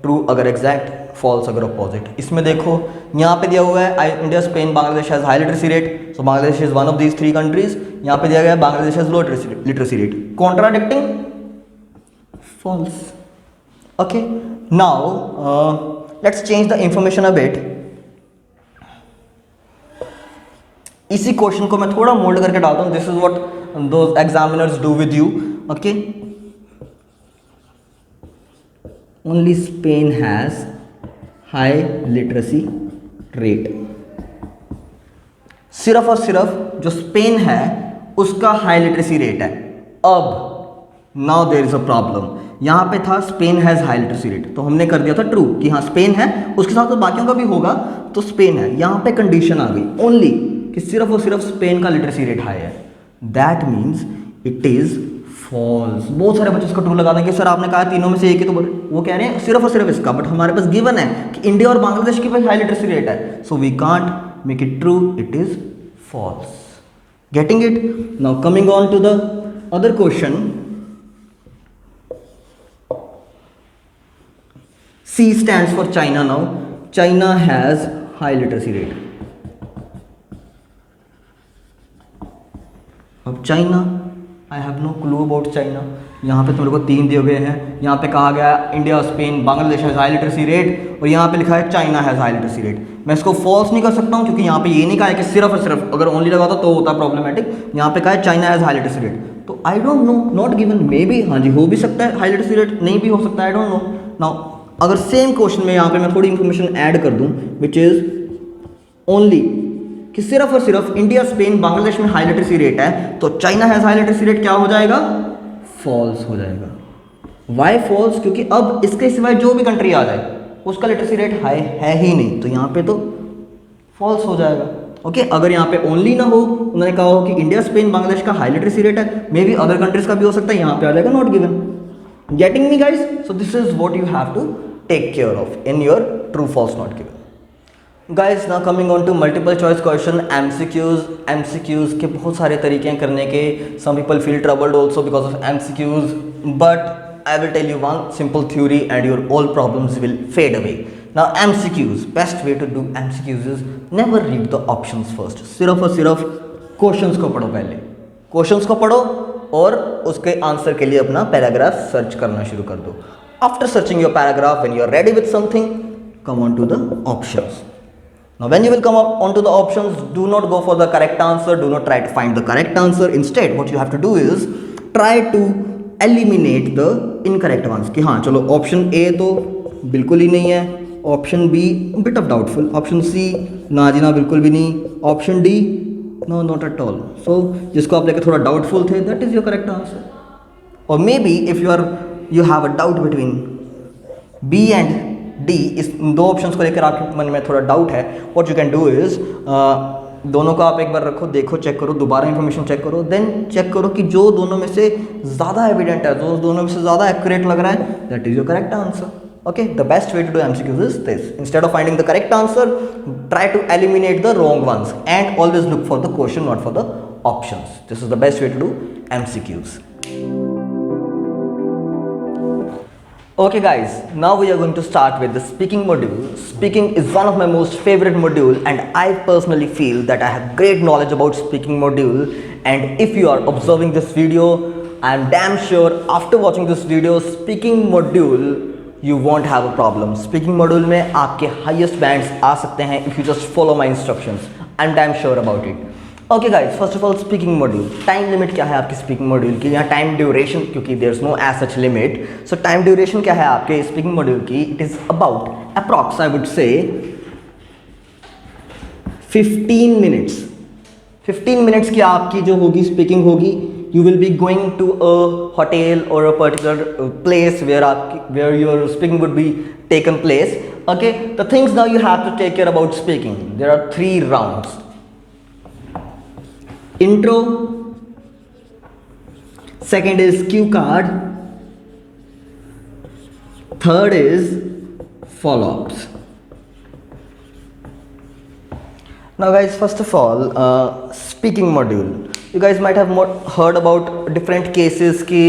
ट्रू अगर एग्जैक्ट, फॉल्स अगर अपोजिट। इसमें देखो यहाँ पे दिया हुआ है India, Spain, Bangladesh has high literacy rate, so Bangladesh is one of these 3 countries. यहाँ पे दिया गया है Bangladesh has low literacy rate, contradicting, false. Okay, now let's change the information a bit. इसी क्वेश्चन को मैं थोड़ा मोल्ड करके डालता हूँ। This is what those examiners do with you. Okay, only Spain has high literacy rate. सिर्फ और सिर्फ जो स्पेन है उसका हाई लिटरेसी रेट है। अब now there is a problem. यहां पे था Spain has high literacy rate, तो हमने कर दिया था ट्रू कि हाँ स्पेन है, उसके साथ तो बाकियों का भी होगा, तो स्पेन है। यहां पे कंडीशन आ गई ओनली कि सिर्फ और सिर्फ स्पेन का लिटरेसी रेट हाई है। That means it is false. बहुत सारे बच्चे इसको ट्रू लगा देंगे, सर आपने कहा तीनों में से एक ही, तो वो कह रहे हैं सिर्फ और सिर्फ इसका, बट हमारे पास गिवन है कि इंडिया और बांग्लादेश की भाई हाई लिटरेसी रेट है, so we can't make it true, it is false. Getting it? Now coming on to the other question. C stands for China now. China has high literacy rate. अब China, I have no clue about China. यहाँ पे तुम्हारे को 3 दिए गए हैं, यहाँ पे कहा गया India, Spain, Bangladesh has high literacy rate, और यहाँ पे लिखा है China has high literacy rate. मैं इसको फॉल्स नहीं कर सकता हूँ क्योंकि यहाँ पे ये नहीं कहा है कि सिर्फ और सिर्फ, अगर ओनली लगा तो होता प्रॉब्लमेटिक। यहाँ पे कहा है China has high literacy rate, तो I don't know, not given, maybe, हाँ जी हो भी सकता है हाई लिटरेसी रेट, नहीं भी हो सकता है, आई डोंट नो। नाउ अगर सेम क्वेश्चन में यहाँ पे मैं थोड़ी इंफॉर्मेशन ऐड कर दूँ विच इज ओनली कि सिर्फ और सिर्फ इंडिया, स्पेन, बांग्लादेश में हाई लिटरेसी रेट है, तो China has high literacy rate क्या हो जाएगा, फॉल्स हो जाएगा। Why false? क्योंकि अब इसके सिवाय जो भी कंट्री आ जाए उसका लिटरेसी रेट हाई है ही नहीं, तो यहाँ पे तो फॉल्स हो जाएगा। ओके, अगर यहाँ पे ओनली ना हो, उन्होंने कहा हो कि इंडिया, स्पेन, बांग्लादेश का हाई लिटरेसी रेट है, मे बी अदर कंट्रीज का भी हो सकता है, यहाँ पे आ जाएगा not given. Getting me guys? So this is what you have to take care of in your true false not given. Guys now coming on to multiple choice question, MCQs. MCQs के बहुत सारे तरीके हैं करने के। Some people feel troubled also because of MCQs, but I will tell you one simple theory and your all problems will fade away. Now MCQs, best way to do MCQs is never read the options first. सिर्फ और सिर्फ questions को पढ़ो, पहले questions को पढ़ो और उसके आंसर के लिए अपना पैराग्राफ सर्च करना शुरू कर दो। After searching your paragraph, when you are ready with something, come on to the options. Now when you will come up onto the options, do not go for the correct answer, do not try to find the correct answer. Instead what you have to do is try to eliminate the incorrect ones. कि हाँ चलो option A तो बिल्कुल ही नहीं है, option B bit of doubtful, option C ना जी ना बिल्कुल भी नहीं, option D no not at all. So जिसको आप लेकर थोड़ा डाउटफुल थे, that is your correct answer. और maybe if you have a doubt between B and D, इस 2 ऑप्शंस को लेकर आपके मन में थोड़ा डाउट है, what you can do is दोनों को आप एक बार रखो, देखो, चेक करो, दोबारा इंफॉर्मेशन चेक करो, देन चेक करो कि जो दोनों में से ज़्यादा एविडेंट है, जो दोनों में से ज़्यादा एक्यूरेट लग रहा है, that is your correct answer. Okay, the best way to do MCQs is this. Instead of finding the correct answer, try to eliminate the wrong ones and always look for the question, not for the options. This is the best way to do MCQs. Okay guys, now we are going to start with the speaking module. Speaking is one of my most favorite module and I personally feel that I have great knowledge about speaking module, and if you are observing this video, I am damn sure after watching this video, speaking module you won't have a problem. Speaking module में आपके highest bands आ सकते हैं if you just follow my instructions. I am damn sure about it. Okay guys, first of all speaking module, time limit क्या है आपकी speaking module की, यहाँ time duration, क्योंकि there is no as such limit, so time duration क्या है आपके speaking module की, it is about approx I would say 15 minutes. 15 minutes की आपकी जो होगी स्पीकिंग होगी, you will be going to a hotel or a particular place where your speaking would be taken place. Okay, the things now you have to take care about speaking, there are 3 rounds. Intro, second is cue card, third is follow-ups. Now guys, first of all, speaking module, you guys might have heard about different cases कि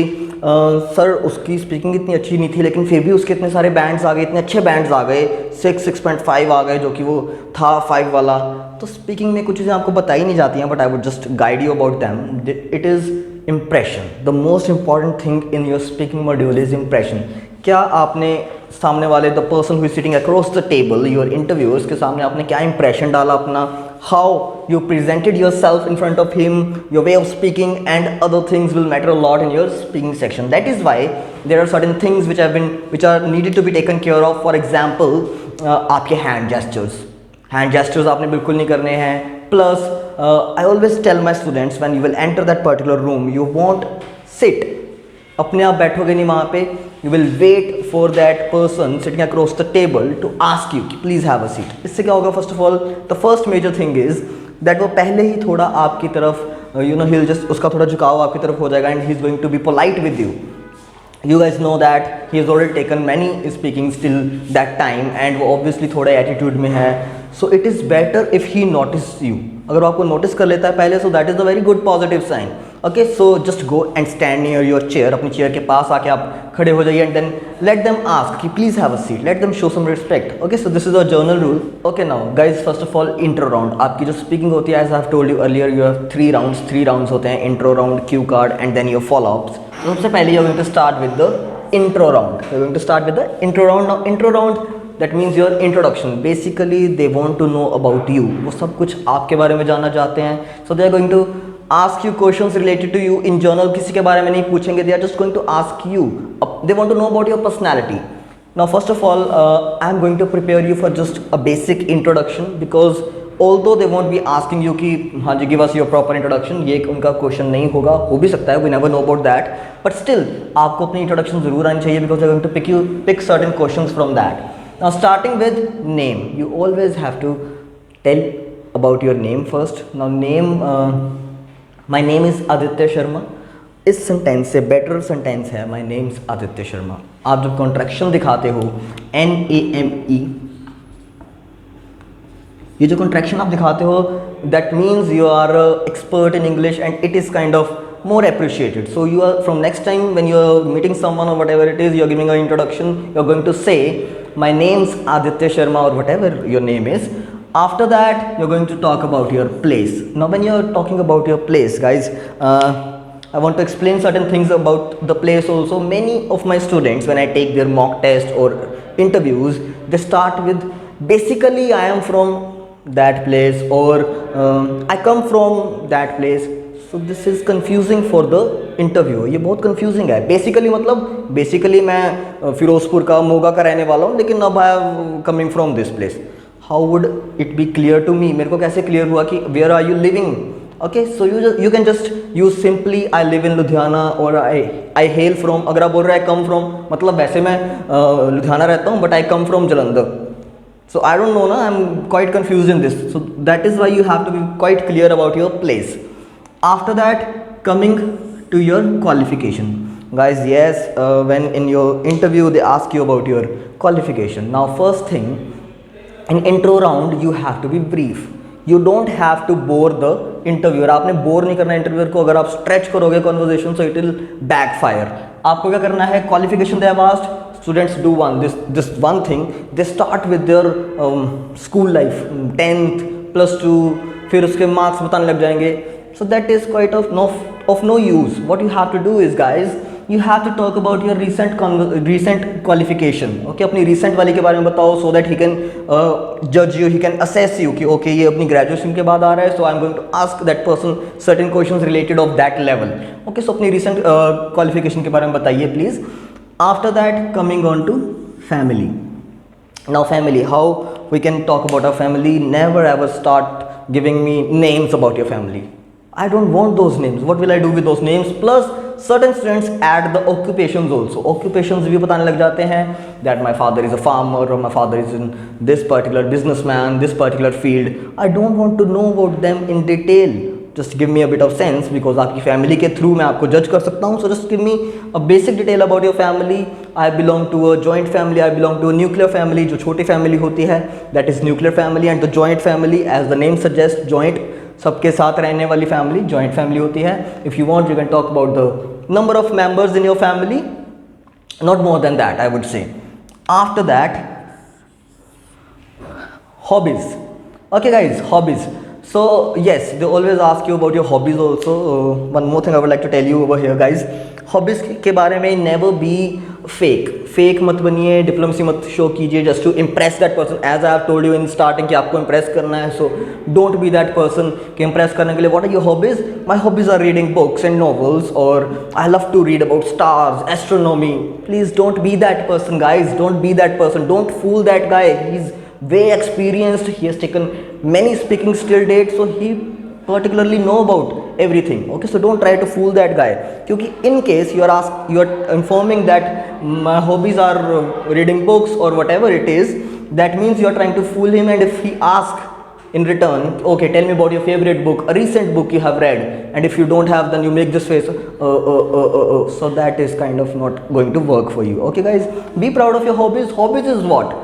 sir उसकी speaking इतनी अच्छी नहीं थी लेकिन फिर भी उसके इतने सारे बैंड्स आ गए, इतने अच्छे बैंड्स आ गए, 6.5 आ गए जो कि वो था 5 वाला। तो स्पीकिंग में कुछ चीज़ें आपको बताई नहीं जाती हैं, but I would just guide you about them. It is impression, the most important thing in your speaking module is impression. क्या आपने सामने वाले, the person who is sitting across the table, your interviewers के सामने आपने क्या impression डाला अपना, how you presented yourself in front of him, your way of speaking and other things will matter a lot in your speaking section. That is why there are certain things which are needed to be taken care of. For example, आपके hand gestures आपने बिल्कुल नहीं करने हैं। Plus, I always tell my students when you will enter that particular room, you won't sit, अपने आप बैठोगे नहीं वहाँ पे, you will wait for that person sitting across the table to ask you please have a seat. इससे क्या होगा, first of all the first major thing is that वो पहले ही थोड़ा आपकी तरफ he'll just, उसका थोड़ा झुकाव आपकी तरफ हो जाएगा and he is going to be polite with you. You guys know that he has already taken many speakings till that time and वो obviously थोड़ा attitude में है, so it is better if he notice you. अगर वो आपको notice कर लेता है पहले, so that is a very good positive sign. Okay, so just go and stand near your chair, अपनी चेयर के पास आके आप खड़े हो जाइए and then let them ask कि please have a seat, let them show some respect. Okay, so this is a journal rule. Okay, now guys, first of all intro round, आपकी जो speaking होती है, as I have told you earlier, you have 3 rounds होते हैं, intro round, cue card and then your follow-ups. तो सबसे पहले you're going to start with the intro round. You're going to start with the intro round. Now intro round, that means your introduction. Basically they want to know about you, वो सब कुछ आपके बारे में जानना चाहते हैं, so they are going to ask you questions related to you. in journal किसी के बारे में नहीं पूछेंगे, they are just going to ask you, they want to know about your personality. Now first of all, I am going to prepare you for just a basic introduction, because although they won't be asking you कि हाँ जी give us your proper introduction, ये उनका question नहीं होगा, हो भी सकता है, we never know about that, but still आपको अपनी introduction ज़रूर आनी चाहिए, because they are going to pick certain questions from that. Now starting with name, you always have to tell about your name first. Now name, my name is Aditya Sharma, इस sentence से better sentence है my name is Aditya Sharma. आप जब contraction दिखाते हो NAME, ये जो contraction आप दिखाते हो, that means you are expert in English and it is kind of more appreciated. So you are, from next time when you are meeting someone or whatever it is, you are giving an introduction, you are going to say my name's Aditya Sharma or whatever your name is. After that you are going to talk about your place. Now when you are talking about your place, guys, I want to explain certain things about the place also. Many of my students, when I take their mock test or interviews, they start with basically I am from that place or I come from that place. So this is confusing for the interviewer. ये बहुत confusing है. Basically मतलब basically मैं फिरोजपुर का, मोगा का रहने वाला हूँ, लेकिन अब I am coming from this place. How would it be clear to me? मेरे को कैसे clear हुआ कि where are you living? Okay, so you can just use simply I live in Ludhiana or I hail from. अगर आप बोल रहे हैं I come from, मतलब वैसे मैं लुधियाना रहता हूँ but I come from Jalandhar. So I don't know ना, I'm quite confused in this. So that is why you have to be quite clear about your place. After that, coming to your qualification, guys, yes, when in your interview they ask you about your qualification. Now first thing, in intro round you have to be brief. You don't have to bore the interviewer. आपने bore नहीं करना interviewer को. अगर आप stretch करोगे conversation, so it will backfire. आपको क्या करना है, qualification they have asked, students do this one thing. They start with their school life, 10th +2, फिर उसके मार्क्स बताने लग जाएंगे. So that is quite of no use. What you have to do is, guys, you have to talk about your recent qualification. Okay, अपनी recent वाले के बारे में बताओ, so that he can judge you, he can assess you कि okay ये अपनी graduation के बाद आ रहा है, so I'm going to ask that person certain questions related of that level. Okay, so अपनी recent qualification के बारे में बताइए please. After that, coming on to family. Now family, how we can talk about our family? Never ever start giving me names about your family. I don't want those names. What will I do with those names? Plus certain students add the occupations also. Occupations भी बताने लग जाते हैं that my father is a farmer or my father is in this particular businessman, this particular field. I don't want to know about them in detail. Just give me a bit of sense, because आपकी family के through मैं आपको judge कर सकता हूँ. So just give me a basic detail about your family. I belong to a joint family. I belong to a nuclear family. जो छोटी family होती है that is nuclear family, and the joint family, as the name suggests, joint, सबके साथ रहने वाली family joint family होती है. If you want you can talk about the number of members in your family, not more than that, I would से. After that, hobbies. Okay guys, hobbies. So yes, they always ask you about your hobbies also. One more thing I would like to tell you over here, guys. Hobbies के बारे में never be fake मत बनिए, diplomacy मत show कीजिए just to impress that person. As I have told you in starting कि आपको impress करना है, so don't be that person कि इम्प्रेस करने के लिए what are your hobbies. My hobbies are reading books and novels, और I love to read about stars, astronomy. Please don't be that person guys, don't be that person, don't fool that guy. He is way experienced, he has taken many speaking till date, so he particularly know about everything. Okay, so don't try to fool that guy, क्योंकि in case you are informing that my hobbies are reading books or whatever it is, that means you are trying to fool him. And if he asks in return, okay, tell me about your favorite book, a recent book you have read, and if you don't have, then you make this face, so that is kind of not going to work for you. Okay guys, be proud of your hobbies. Hobbies is what?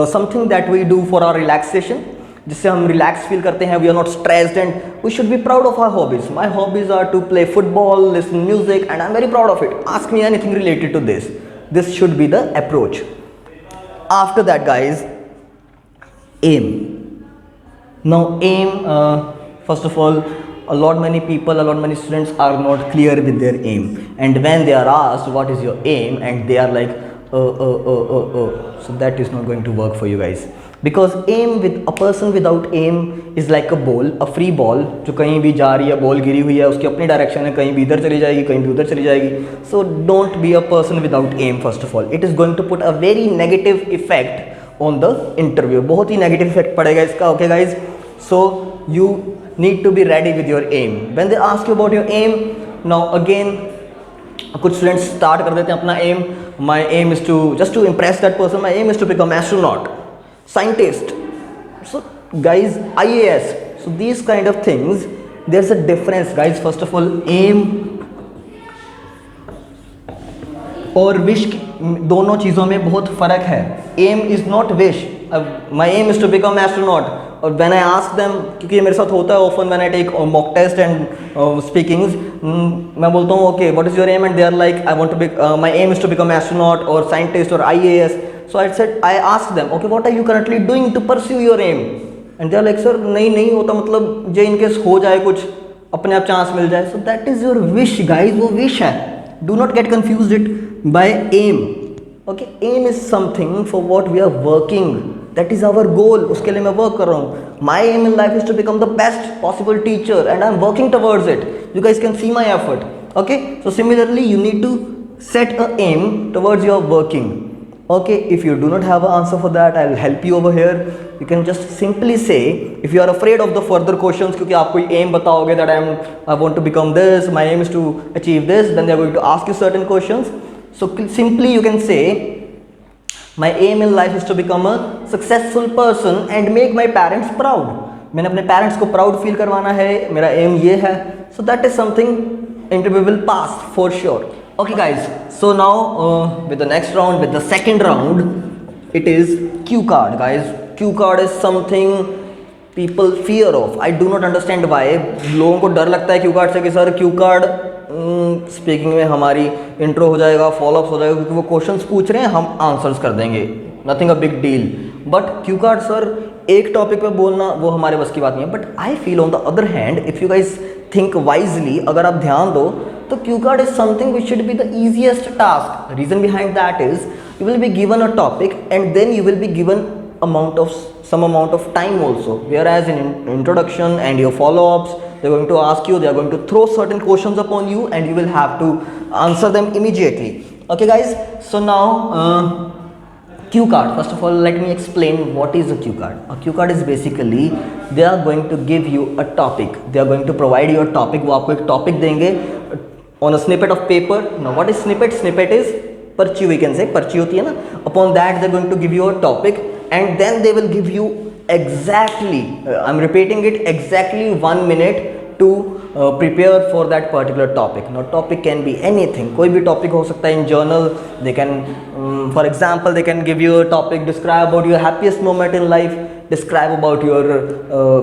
Something that we do for our relaxation, जिससे हम relax feel करते हैं. We are not stressed and we should be proud of our hobbies. My hobbies are to play football, listen music, and I am very proud of it. Ask me anything related to this. This should be the approach. After that guys, aim. Now aim, first of all, a lot many students are not clear with their aim, and when they are asked what is your aim, and they are like so that is not going to work for you guys, because a person without aim is like a ball, a free ball जो कहीं भी जा रही है, ball गिरी हुई है, उसकी अपनी डायरेक्शन है, कहीं भी इधर चली जाएगी, कहीं भी उधर चली जाएगी. So don't be a person without aim. First of all, it is going to put a very negative effect on the interview. बहुत ही negative effect पड़ेगा इसका. Okay guys, so you need to be ready with your aim. When they ask you about your aim, now again कुछ students start कर देते हैं अपना aim. My aim is to just to impress that person. My aim is to become astronaut, scientist, so guys IAS. So these kind of things, there is a difference guys. First of all, aim और wish, दोनों चीज़ों में बहुत फ़र्क है. Aim is not wish. My aim is to become astronaut. और when I ask them, क्योंकि ये मेरे साथ होता है often when I take mock test and speakings, मैं बोलता हूँ okay what is your aim, and they are like I want to my aim is to become astronaut और साइंटिस्ट और IAS. So I ask them okay what are you currently doing to pursue your aim, and they are like sir नहीं होता, मतलब जे in case हो जाए कुछ, अपने आप चांस मिल जाए. So that is your wish guys, वो विश है. Do not get confuse it by aim. Okay, aim is something for what we are working. That is our goal. उसके लिए मैं वर्क कर रहा हूँ. My aim in life is to become the best possible teacher, and I'm working towards it. You guys can see my effort. Okay, so similarly you need to set a aim towards your working. Okay, if you do not have an answer for that, I'll help you over here. You can just simply say, if you are afraid of the further questions, क्योंकि आप कोई aim बताओगे that I want to become this, my aim is to achieve this, then they are going to ask you certain questions. So simply you can say, My aim in life is to become a successful person and make my parents proud. मैंने अपने parents को proud feel करवाना है, मेरा M ये है. So that is something interview will pass for sure. Okay guys, so now with the next round, with the second round, it is Q card guys. Cue card is something people fear of. I do not understand why. लोगों को डर लगता है Q card से कि sir Q card speaking में हमारी intro हो जाएगा, फॉलोअप्स हो जाएगा, क्योंकि वो क्वेश्चंस पूछ रहे हैं, हम आंसर्स कर देंगे, nothing a big deal. But cue card sir एक टॉपिक पे बोलना वो हमारे बस की बात नहीं है। But I feel on the other hand, if you guys think wisely, अगर आप ध्यान दो तो cue card is something which should be the easiest task. Reason behind that is you will be given a topic and then you will be given some amount of time also, whereas in introduction and your follow-ups, they're going to ask you, they're going to throw certain questions upon you and you will have to answer them immediately. Okay guys, so now cue card, first of all let me explain what is a cue card. A cue card is basically they are going to give you a topic, they are going to provide you a topic, वो आपको एक topic देंगे on a snippet of paper. Now what is snippet? Snippet is पर्ची, we can say पर्ची होती है ना. Upon that they're going to give you a topic and then they will give you exactly, I'm repeating it, exactly 1 minute to prepare for that particular topic. Now topic can be anything, कोई भी topic हो सकता है. In journal they can for example they can give you a topic, describe about your happiest moment in life, describe about your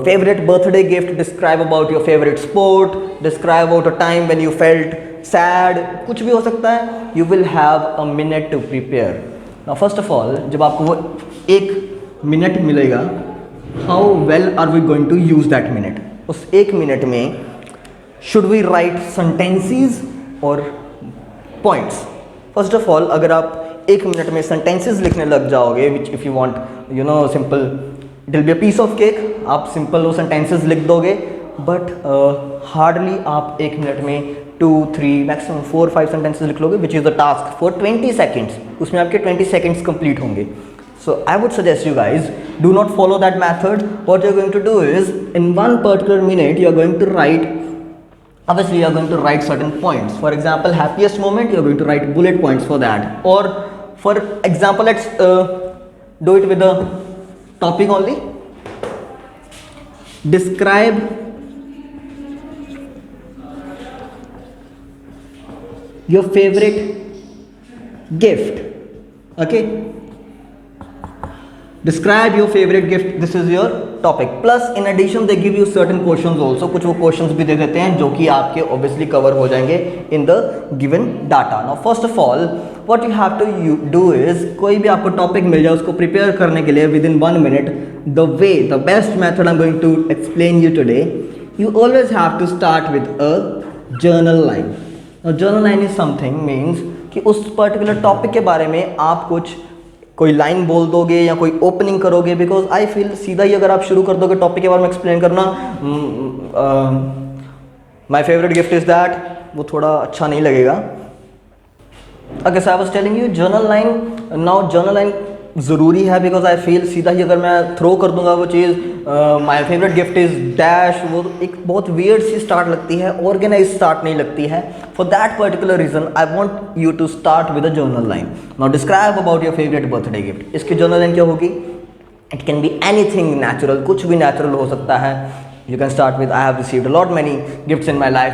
favorite birthday gift, describe about your favorite sport, describe about a time when you felt sad, कुछ भी हो सकता है. You will have a minute to prepare. Now first of all जब आपको वो एक minute मिलेगा, how well are we going to use that minute? उस एक मिनट में should we write sentences or points? First of all अगर आप एक मिनट में sentences लिखने लग जाओगे, which if you want you know simple, it will be a piece of cake, आप simple वो sentences लिख दोगे, but hardly आप एक मिनट में 2, 3, मैक्सिमम 4, 5 सेंटेंसेस लिख लोगे, which is the task for 20 seconds. उसमें आपके 20 सेकेंड्स कंप्लीट होंगे. So I would suggest you guys do not follow that method. What you are going to do is in one particular minute you are going to write, obviously you are going to write certain points. For example, happiest moment, you are going to write bullet points for that. Or for example, let's do it with the topic only. Describe your favorite gift. Okay, describe your favorite gift, this is your topic. Plus in addition they give you certain questions also, कुछ वो questions भी दे देते हैं जो कि आपके obviously cover हो जाएंगे in the given data. Now first of all what you have to do is, कोई भी आपको topic मिल जाए उसको prepare करने के लिए within 1 minute, the best method I'm going to explain you today, you always have to start with a journal line. Journal line is something means कि उस पर्टिकुलर टॉपिक के बारे में आप कुछ कोई लाइन बोल दोगे या कोई ओपनिंग करोगे. बिकॉज आई फील सीधा ही अगर आप शुरू कर दोगे टॉपिक के बारे में एक्सप्लेन करना, माई फेवरेट गिफ्ट इज दैट, वो थोड़ा अच्छा नहीं लगेगा. Okay so I was telling you journal line. Now journal line ज़रूरी है बिकॉज आई फील सीधा ही अगर मैं थ्रो कर दूंगा वो चीज़, my favourite gift is dash, वो एक बहुत वियर्ड सी स्टार्ट लगती है, ऑर्गेनाइज स्टार्ट नहीं लगती है. For that particular reason I want you to start with a journal line. Now describe about your favourite birthday gift. इसकी जर्नल लाइन क्या होगी? It can be anything natural, कुछ भी नेचुरल हो सकता है. You can start with I have received a lot many gifts in my life.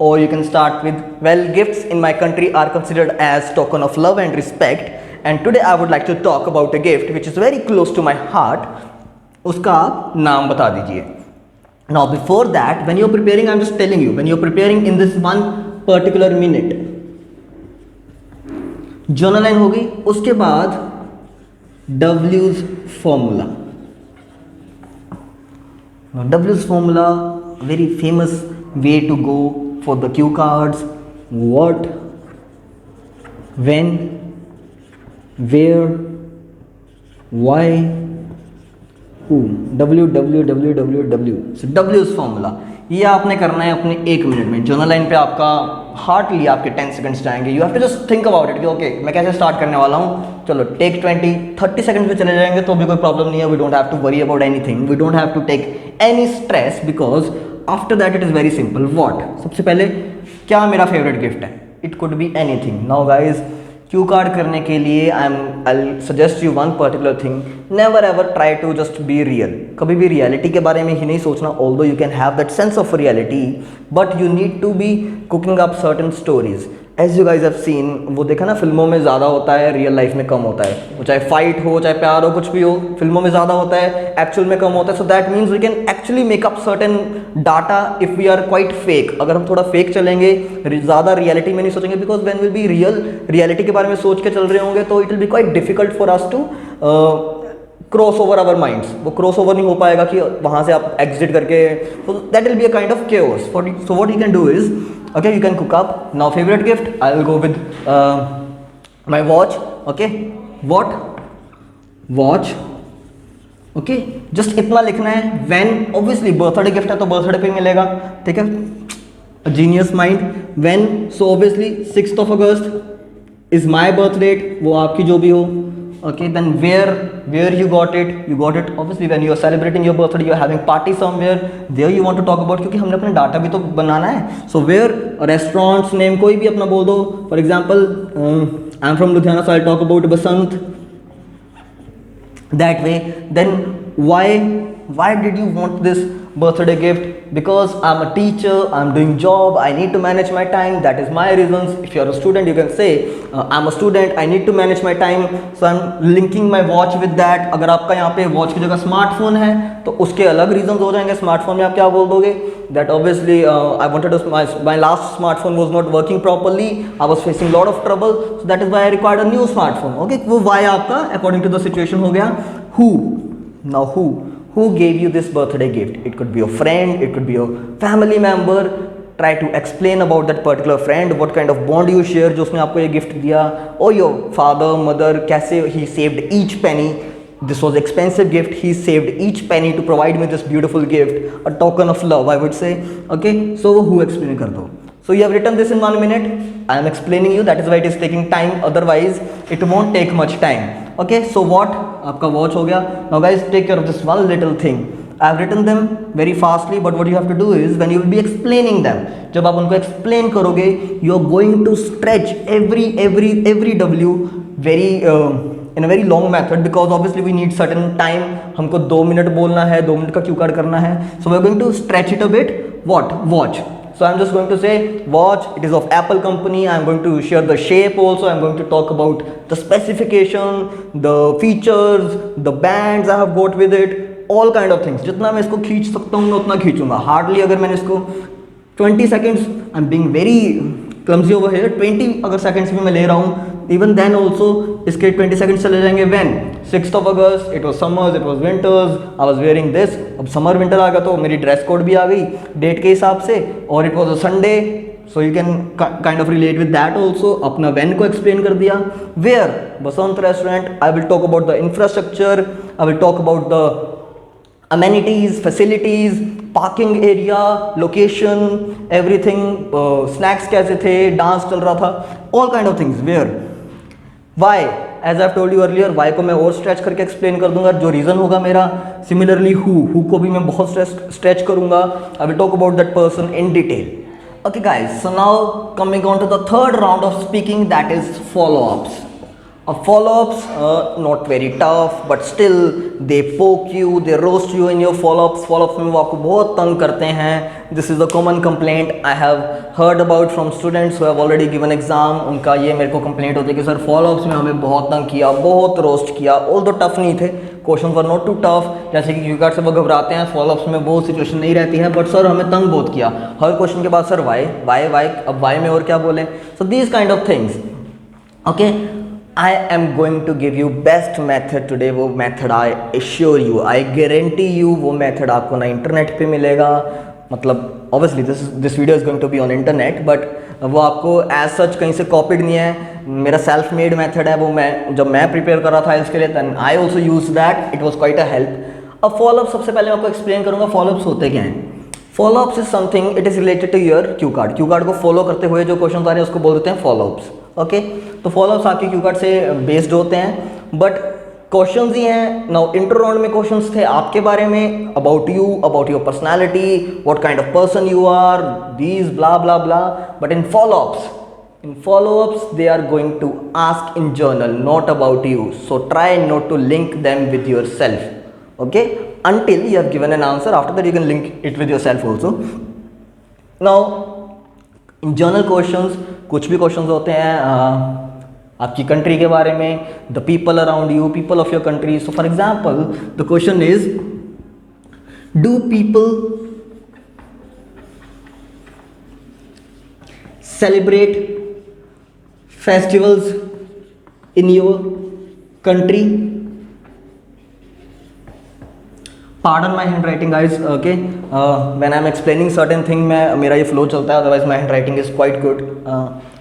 Or you can start with, well, gifts in my country are considered as token of love and respect, and today I would like to talk about a gift which is very close to my heart. उसका आप नाम बता दीजिए. Now before that, when you're preparing, I'm just telling you, when you're preparing in this one particular minute, journal line होगी. उसके बाद W's formula. Now W's formula, very famous way to go for the cue cards. What, when, where, why, who. www. So W's formula ये आपने करना है अपने 1 minute में. Journal line पे आपका हार्डली आपके 10 सेकंड्स जाएंगे. You have to just think about it कि ओके मैं कैसे स्टार्ट करने वाला हूँ. चलो टेक 20-30 सेकंड्स में चले जाएंगे तो भी कोई प्रॉब्लम नहीं है. We don't have to worry about anything, we don't have to take any stress because after that it is very simple. What, सबसे पहले क्या मेरा फेवरेट गिफ्ट है. It could be anything. Now guys cue card करने के लिए I suggest you one particular thing. Never ever try to just be real. कभी भी रियलिटी के बारे में ही नहीं सोचना. Although you can have that sense of reality, but you need to be cooking up certain stories. As you guys have seen, वो देखा ना फिल्मों में ज़्यादा होता है, रियल लाइफ में कम होता है। वो चाहे फाइट हो, चाहे प्यार हो, कुछ भी हो, फिल्मों में ज़्यादा होता है, एक्चुअल में कम होता है। So that means we can actually make up certain data if we are quite fake. अगर हम थोड़ा फेक चलेंगे, ज़्यादा रियलिटी में नहीं सोचेंगे, because when will be reality के बारे में सोच के चल रहे होंगे तो it will be quite difficult for us to cross over our minds. वो क्रॉस ओवर नहीं हो पाएगा कि वहाँ से आप एग्जिट करके, तो that will be a kind of chaos. So what you can do is, okay, you can cook up. Now favorite gift, I'll go with my watch. Okay, what? Watch. Okay, just इतना लिखना है। When, obviously birthday gift है तो birthday पे मिलेगा, ठीक है, genius mind. When, so obviously 6th of August is my birth date, वो आपकी जो भी हो। Okay, then where you got it obviously when you are celebrating your birthday, you are having party somewhere, there you want to talk about, क्योंकि हमने अपना data भी तो बनाना है। सो वेयर, रेस्टोरेंट्स नेम कोई भी अपना बोल दो, for example I am from Ludhiana so I talk about Basant, that way. Then why did you want this birthday gift? Because I'm a teacher, I'm doing job, I need to manage my time, that is my reasons. If you are a student, you can say I'm a student, I need to manage my time, so I'm linking my watch with that. अगर आपका यहाँ पे watch की जगह smartphone है तो उसके अलग रीजंस हो जाएंगे। स्मार्टफोन में आप क्या बोल दोगे, that obviously I wanted my last smartphone was not working properly, I was facing lot of trouble, so that is why I required a new smartphone. Okay, वो why आपका according to the situation हो गया। Who gave you this birthday gift? It could be your friend, it could be your family member. Try to explain about that particular friend, what kind of bond you share जो उसने आपको ये gift दिया, or your father, mother, कैसे he saved each penny. This was expensive gift, he saved each penny to provide me this beautiful gift, a token of love, I would say. Okay, so who explain कर दो। So you have written this in 1 minute, I am explaining you, that is why it is taking time, otherwise it won't take much time. Okay, so what, आपका watch हो गया। Now guys, take care of this one little thing. I have written them very fastly, but what you have to do is when you will be explaining them, जब आप उनको explain करोगे, you are going to stretch every W very in a very long method, because obviously we need certain time. हमको 2 minute बोलना है, 2 minute का Q card करना है, so we are going to stretch it a bit. What? Watch. So I'm just going to say watch, it is of Apple company. I'm going to share the shape also, I'm going to talk about the specification, the features, the bands I have got with it, all kind of things. जितना मैं इसको खींच सकता हूँ मैं उतना खींचूंगा। Hardly अगर मैंने इसको 20 seconds, I'm being very clumsy over here, 20 अगर सेकेंड्स भी मैं ले रहा हूँ, इवन देन ऑल्सो इसके 20 seconds चले जाएंगे। When 6th of August, it was summers, it was winters, I was wearing this. अब समर विंटर आ गया तो मेरी ड्रेस कोड भी आ गई डेट के हिसाब से, और it was a Sunday, so you can kind of relate with that also. अपना व्हेन को एक्सप्लेन कर दिया। Where, Basant restaurant, I will talk about the infrastructure, I will talk about the amenities, facilities, parking area, location, everything, snacks कैसे थे, dance चल रहा था, all kind of things. Where, why, as I've told you earlier, why को मैं और stretch करके explain कर दूंगा, जो reason होगा मेरा। Similarly who को भी मैं बहुत stretch करूंगा। I will talk about that person in detail. Okay guys, so now coming on to the third round of speaking, that is follow-ups. Follow-ups, not very tough, but still they poke you, they roast you in your follow-ups. Follow-ups में वो आपको बहुत तंग करते हैं। This is the common complaint I have heard about from students who have already given exam. उनका ये मेरे को complaint होती है कि सर follow-ups में हमें बहुत तंग किया, बहुत roast किया। Although tough नहीं थे, question were not too tough, जैसे कि क्यू कार्ड से वो घबराते हैं, फॉलोअप्स में वो सिचुएशन नहीं रहती है, बट सर हमें तंग बहुत किया। हर क्वेश्चन के बाद सर वाई, अब वाई में और क्या बोलें। सो these kind of things. Okay, I am going to give you best method today. वो method I assure you, I guarantee you, वो method आपको ना इंटरनेट पे मिलेगा। मतलब obviously this video is going to be on internet, but वो आपको as such कहीं से copied नहीं है। मेरा self made method है, वो मैं जब मैं prepare कर रहा था इसके लिए, then I also used that, it was quite a help. अब follow-up सबसे पहले मैं आपको explain करूँगा follow-ups होते क्या हैं। Follow-ups is something, it is related to your Q card. Q card को follow करते हुए जो क्वेश्चन आ रहे हैं उसको बोल देते हैं follow-ups. ओके, तो फॉलोअप्स आपके क्यू कार्ड से बेस्ड होते हैं, बट क्वेश्चंस ही हैं। नाउ इंटर राउंड में क्वेश्चंस थे आपके बारे में, about you, about your personality, what kind of person you are, these bla bla bla. But in follow-ups they are going to ask in journal, not about you, so try not to link them with yourself, okay, until you have given an answer. After that you can link it with yourself also. Now in journal questions कुछ भी questions होते हैं आपकी country के बारे में, the people around you, people of your country. So for example the question is, do people celebrate festivals in your country? Pardon my handwriting guys, okay, when I'm explaining certain thing मेरा ये flow चलता है, otherwise my handwriting is quite good.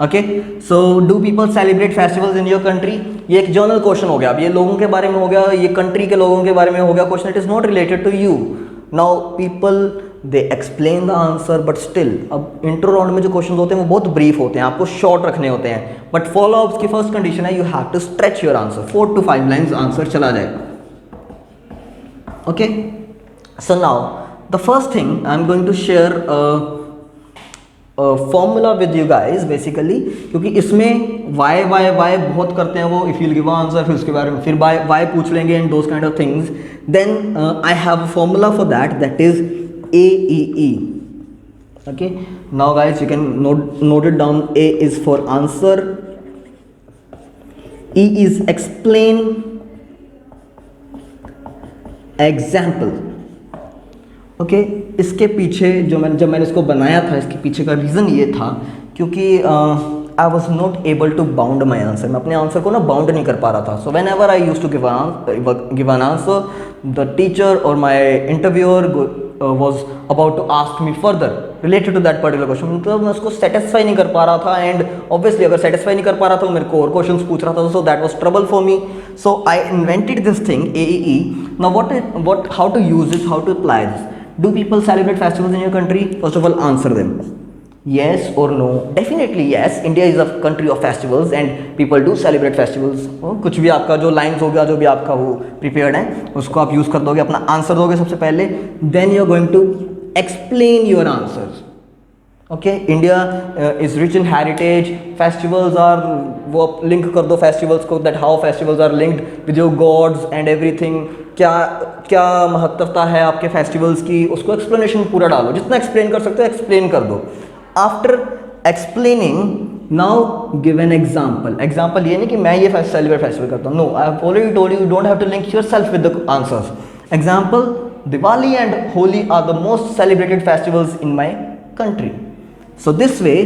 Okay, so do people celebrate festivals in your country? ये एक journal question हो गया. अब ये लोगों के बारे में हो गया, ये country के लोगों के बारे में हो गया question. It is not related to you. Now people they explain the answer, but still अब intro round में जो questions होते हैं वो बहुत brief होते हैं, आपको short रखने होते हैं. But follow ups की first condition है you have to stretch your answer. 4 to 5 lines answer चला जाएगा. Okay, so now the first thing I'm going to share a formula with you guys basically, क्योंकि इसमें why बहुत करते हैं वो, if you'll give an answer फिर उसके बारे में फिर why पूछ लेंगे and those kind of things. Then I have a formula for that, that is AEE. Okay, now guys you can note it down. A is for answer, E is explain, example. Okay इसके पीछे जब मैंने इसको बनाया था, इसके पीछे का रीज़न ये था क्योंकि I was not able to bound my answer. मैं अपने आंसर को ना बाउंड नहीं कर पा रहा था. So whenever I use to give an answer, the teacher और my interviewer was about to ask me further related to that particular question. तो मैं उसको सेटिस्फाई नहीं कर पा रहा था, एंड ऑब्वियसली अगर सेटिस्फाई नहीं कर पा रहा था तो मेरे को और क्वेश्चन पूछ रहा था. So that was trouble for me. So I invented this thing AEE. Now how to use this, how to apply this. Do people celebrate festivals in your country? First of all, answer them. Yes or no? Definitely yes. India is a country of festivals and people do celebrate festivals. कुछ भी आपका जो lines होगा, जो भी आपका वो prepared है, उसको आप use कर दोगे, अपना answer दोगे सबसे पहले. Then you are going to explain your answers. Okay, India is rich in heritage. Festivals are, वो link कर दो festivals को, that how festivals are linked with your gods and everything. क्या महत्वता है आपके फेस्टिवल्स की, उसको एक्सप्लेनेशन पूरा डालो, जितना एक्सप्लेन कर सकते हो एक्सप्लेन कर दो. After explaining now give an example. Example ये नहीं कि मैं ये सेलिब्रेट फेस्टिवल करता हूँ. No, I have already told you don't have to link yourself with the answers. Example, Diwali and Holi are the most celebrated festivals in my country. So this way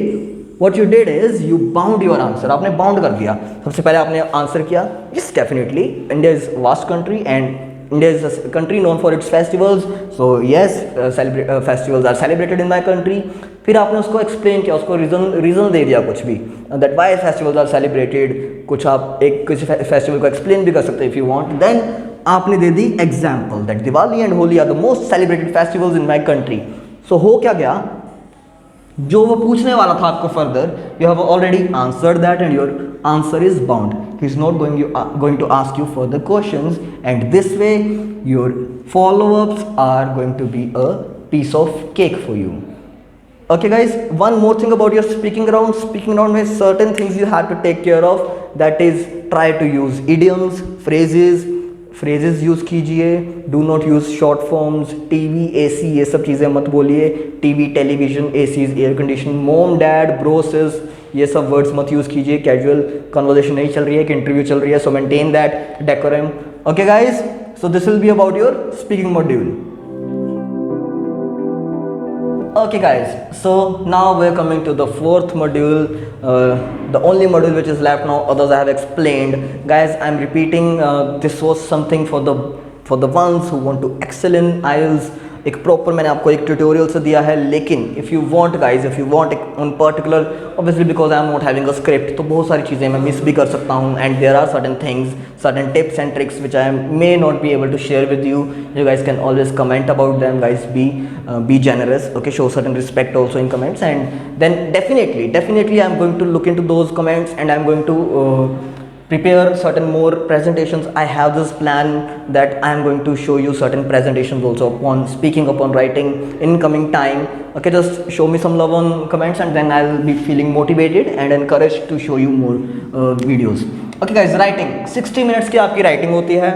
what you did is you bound your answer. आपने bound कर दिया. सबसे पहले आपने answer किया, yes definitely India is vast country and India is a country known for its festivals, so yes festivals are celebrated in my country. फिर आपने उसको एक्सप्लेन किया, उसको रीज़न दे दिया कुछ भी, that why festivals are celebrated. कुछ आप एक किसी फेस्टिवल को एक्सप्लेन भी कर सकते हैं if you want. Then आपने दे दी example that Diwali and Holi are the most celebrated festivals in my country. So हो क्या गया, जो वो पूछने वाला था आपको further, you have already answered that and your answer is bound. He is not going to ask you further questions, and this way your follow-ups are going to be a piece of cake for you. Okay guys, one more thing about your speaking round. Speaking round में certain things you have to take care of. That is, try to use idioms, phrases use कीजिए. Do not use short forms. TV, AC ये सब चीज़ें मत बोलिए. TV, television, ACs, air condition, mom, dad, bro, sis, ये सब words मत use कीजिए. कैजुअल कन्वर्सेशन नहीं चल रही है, एक इंटरव्यू चल रही है, सो maintain that decorum. Okay guys, so this will be about your speaking module. Okay guys, so now we're coming to the fourth module, the only module which is left now. Others I have explained. Guys, I'm repeating, this was something for the ones who want to excel in IELTS. एक proper मैंने आपको एक tutorial से दिया है, लेकिन if you want guys, if you want on particular, obviously because I am not having a script, तो बहुत सारी चीज़ें मैं मिस भी कर सकता हूँ. And there are certain things, certain tips and tricks which I may not be able to share with you. You guys can always comment about them. Guys be generous, okay, show certain respect also in comments, and then definitely I'm going to look into those comments, and I'm going to prepare certain more presentations. I have this plan that I am going to show you certain presentations also upon speaking, upon writing in coming time. Okay, just show me some love on comments, and then I'll be feeling motivated and encouraged to show you more videos. Okay guys, writing 60 minutes की आपकी writing होती है.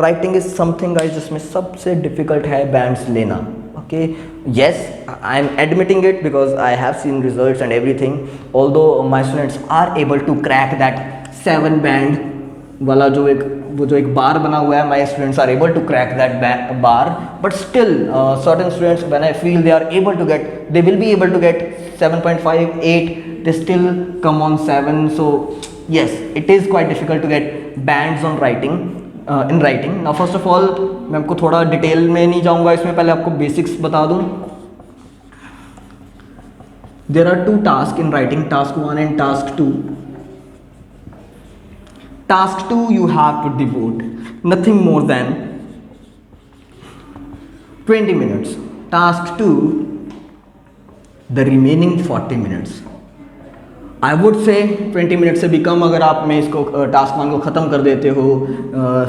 Writing is something guys जिसमें सबसे difficult है bands लेना. Okay, Yes, I am admitting it because I have seen results and everything. Although my students are able to crack that 7 band वाला जो एक बार बना हुआ है, my students are able to crack that bar. But still, certain students, when I feel they are able to get, they will be able to get 7.5, 8. They still come on 7. So yes, it is quite difficult to get bands on writing. In writing ना first of all मैं आपको थोड़ा detail में नहीं जाऊंगा इसमें, पहले आपको बेसिक्स बता दूं. There are 2 task in writing, task 1 and task 2. Task 2 you have to devote nothing more than 20 minutes. Task 2 the remaining 40 minutes. I would से 20 मिनट से भी कम. अगर आप में इसको टास्क 1 को ख़त्म कर देते हो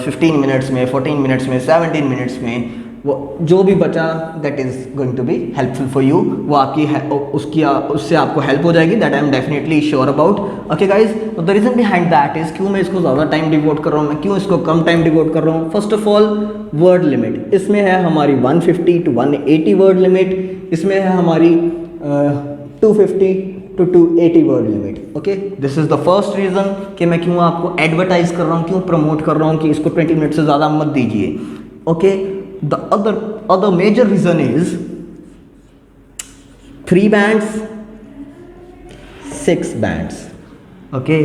15 मिनट्स में, 14 मिनट्स में, 17 मिनट्स में, वो जो भी बचा that is going to be helpful for you. वो आपकी उससे आपको हेल्प हो जाएगी. That I am definitely sure about. Okay guys, तो the reason behind that is क्यों मैं इसको ज़्यादा टाइम डिवोट कर रहा हूँ, मैं क्यों इसको कम टाइम डिवोट कर रहा हूँ. First of all word limit इसमें है हमारी 150 to 180 वर्ड लिमिट. इसमें है हमारी 250 to 280 word limit. Okay, this is the first reason कि मैं क्यों आपको एडवर्टाइज कर रहा हूँ, क्यों प्रमोट कर रहा हूँ कि इसको 20 मिनट से ज़्यादा मत दीजिए. Okay, the other major reason is 3 bands, 6 bands. Okay,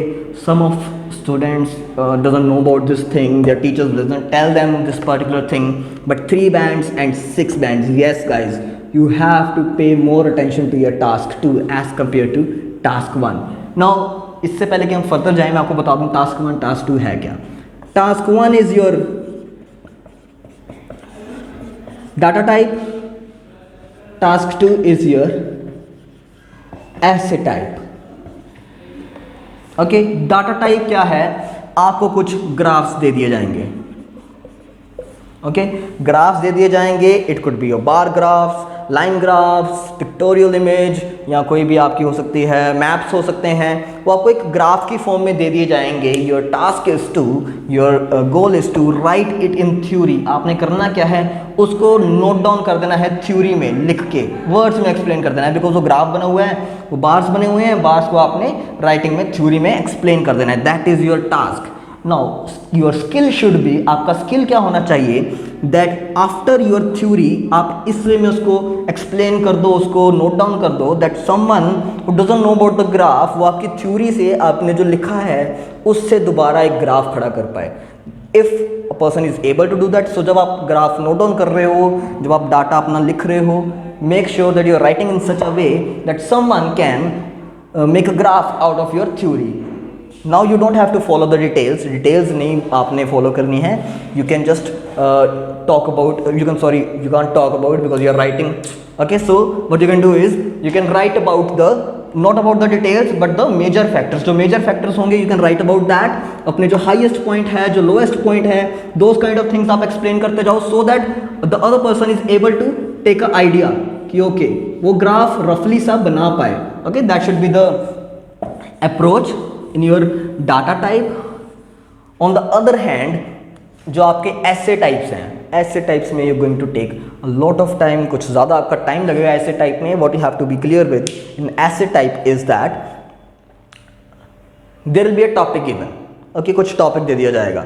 some of students doesn't know about this thing, their teachers doesn't tell them this particular thing, but 3 bands and 6 bands, yes guys, you have to pay more attention to your task 2 as compared to task 1. now इससे पहले कि हम further जाएं, मैं आपको बता दूं task 1 task 2 है क्या. task 1 is your data type, task 2 is your essay type. Okay, data type क्या है, आपको कुछ ग्राफ्स दे दिए जाएंगे. ओके, ग्राफ्स दे दिए जाएंगे. It could be your bar graphs, line graphs, pictorial image, या कोई भी आपकी हो सकती है, मैप्स हो सकते हैं. वो आपको एक ग्राफ की फॉर्म में दे दिए जाएंगे. Your task is to, your goal is to write it in theory. आपने करना क्या है, उसको नोट डाउन कर देना है थ्योरी में, लिख के वर्ड्स में एक्सप्लेन कर देना है. बिकॉज वो ग्राफ बना हुआ है, वो बार्स बने हुए हैं, बार्स को आपने राइटिंग में थ्योरी में एक्सप्लेन कर देना है. That is your task. Now your skill should be, आपका स्किल क्या होना चाहिए, दैट आफ्टर योर थ्योरी आप इस वे में उसको एक्सप्लेन कर दो, उसको नोट डाउन कर दो. That someone who doesn't know about the graph, वो आपकी थ्योरी से आपने जो लिखा है उससे दोबारा एक ग्राफ खड़ा कर पाए. If a person is able to do that, so जब आप ग्राफ नोट डाउन कर रहे हो, जब आप डाटा अपना लिख रहे हो, make sure that you are writing in such a way that someone can make a graph out of your theory. Now you don't have to follow the details नहीं आपने follow करनी है. You can just talk about, you can't talk about it because you are writing. Okay, so what you can do is you can write about not about the details but the major factors. जो major factors होंगे you can write about that. अपने जो highest point है, जो lowest point है, those kind of things आप explain करते जाओ, so that the other person is able to take a idea कि okay वो graph roughly सा बना पाए. Okay, that should be the approach in your data type. on the other hand, जो आपके essay types हैं, essay types में you're going to take a lot of time, कुछ ज़्यादा आपका टाइम लगेगा essay type में. what you have to be clear with in essay type is that there will be a topic given. okay, कुछ topic दे दिया जाएगा.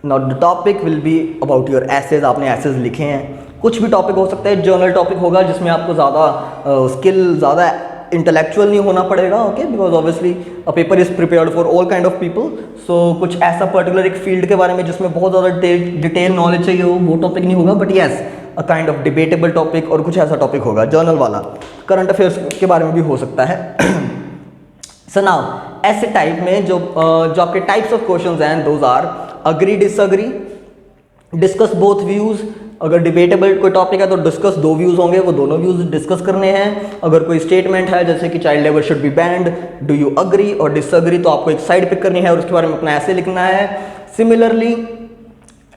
now the topic will be about your essays. आपने essays लिखे हैं, कुछ भी topic हो सकता है, जर्नल टॉपिक होगा जिसमें आपको ज़्यादा स्किल, ज़्यादा इंटेलेक्चुअल नहीं होना पड़ेगा. Okay, because obviously a paper is prepared for all kind of people. So कुछ ऐसा पर्टिकुलर एक फील्ड के बारे में जिसमें बहुत ज़्यादा डिटेल नॉलेज चाहिए हो, वो टॉपिक नहीं होगा. But yes, a kind of debatable topic और कुछ ऐसा टॉपिक होगा जर्नल वाला. करंट अफेयर्स के बारे में भी हो सकता है. सो नाउ ऐसे टाइप में जो आपके टाइप्स ऑफ क्वेश्चंस हैं, those are agree, disagree, discuss both views. अगर डिबेटेबल कोई टॉपिक है तो डिस्कस 2 व्यूज होंगे, वो दोनों व्यूज डिस्कस करने हैं. अगर कोई स्टेटमेंट है जैसे कि child labour should be band, do you agree और डिसअग्री, तो आपको एक साइड पिक करनी है और उसके बारे में अपना ऐसे लिखना है. Similarly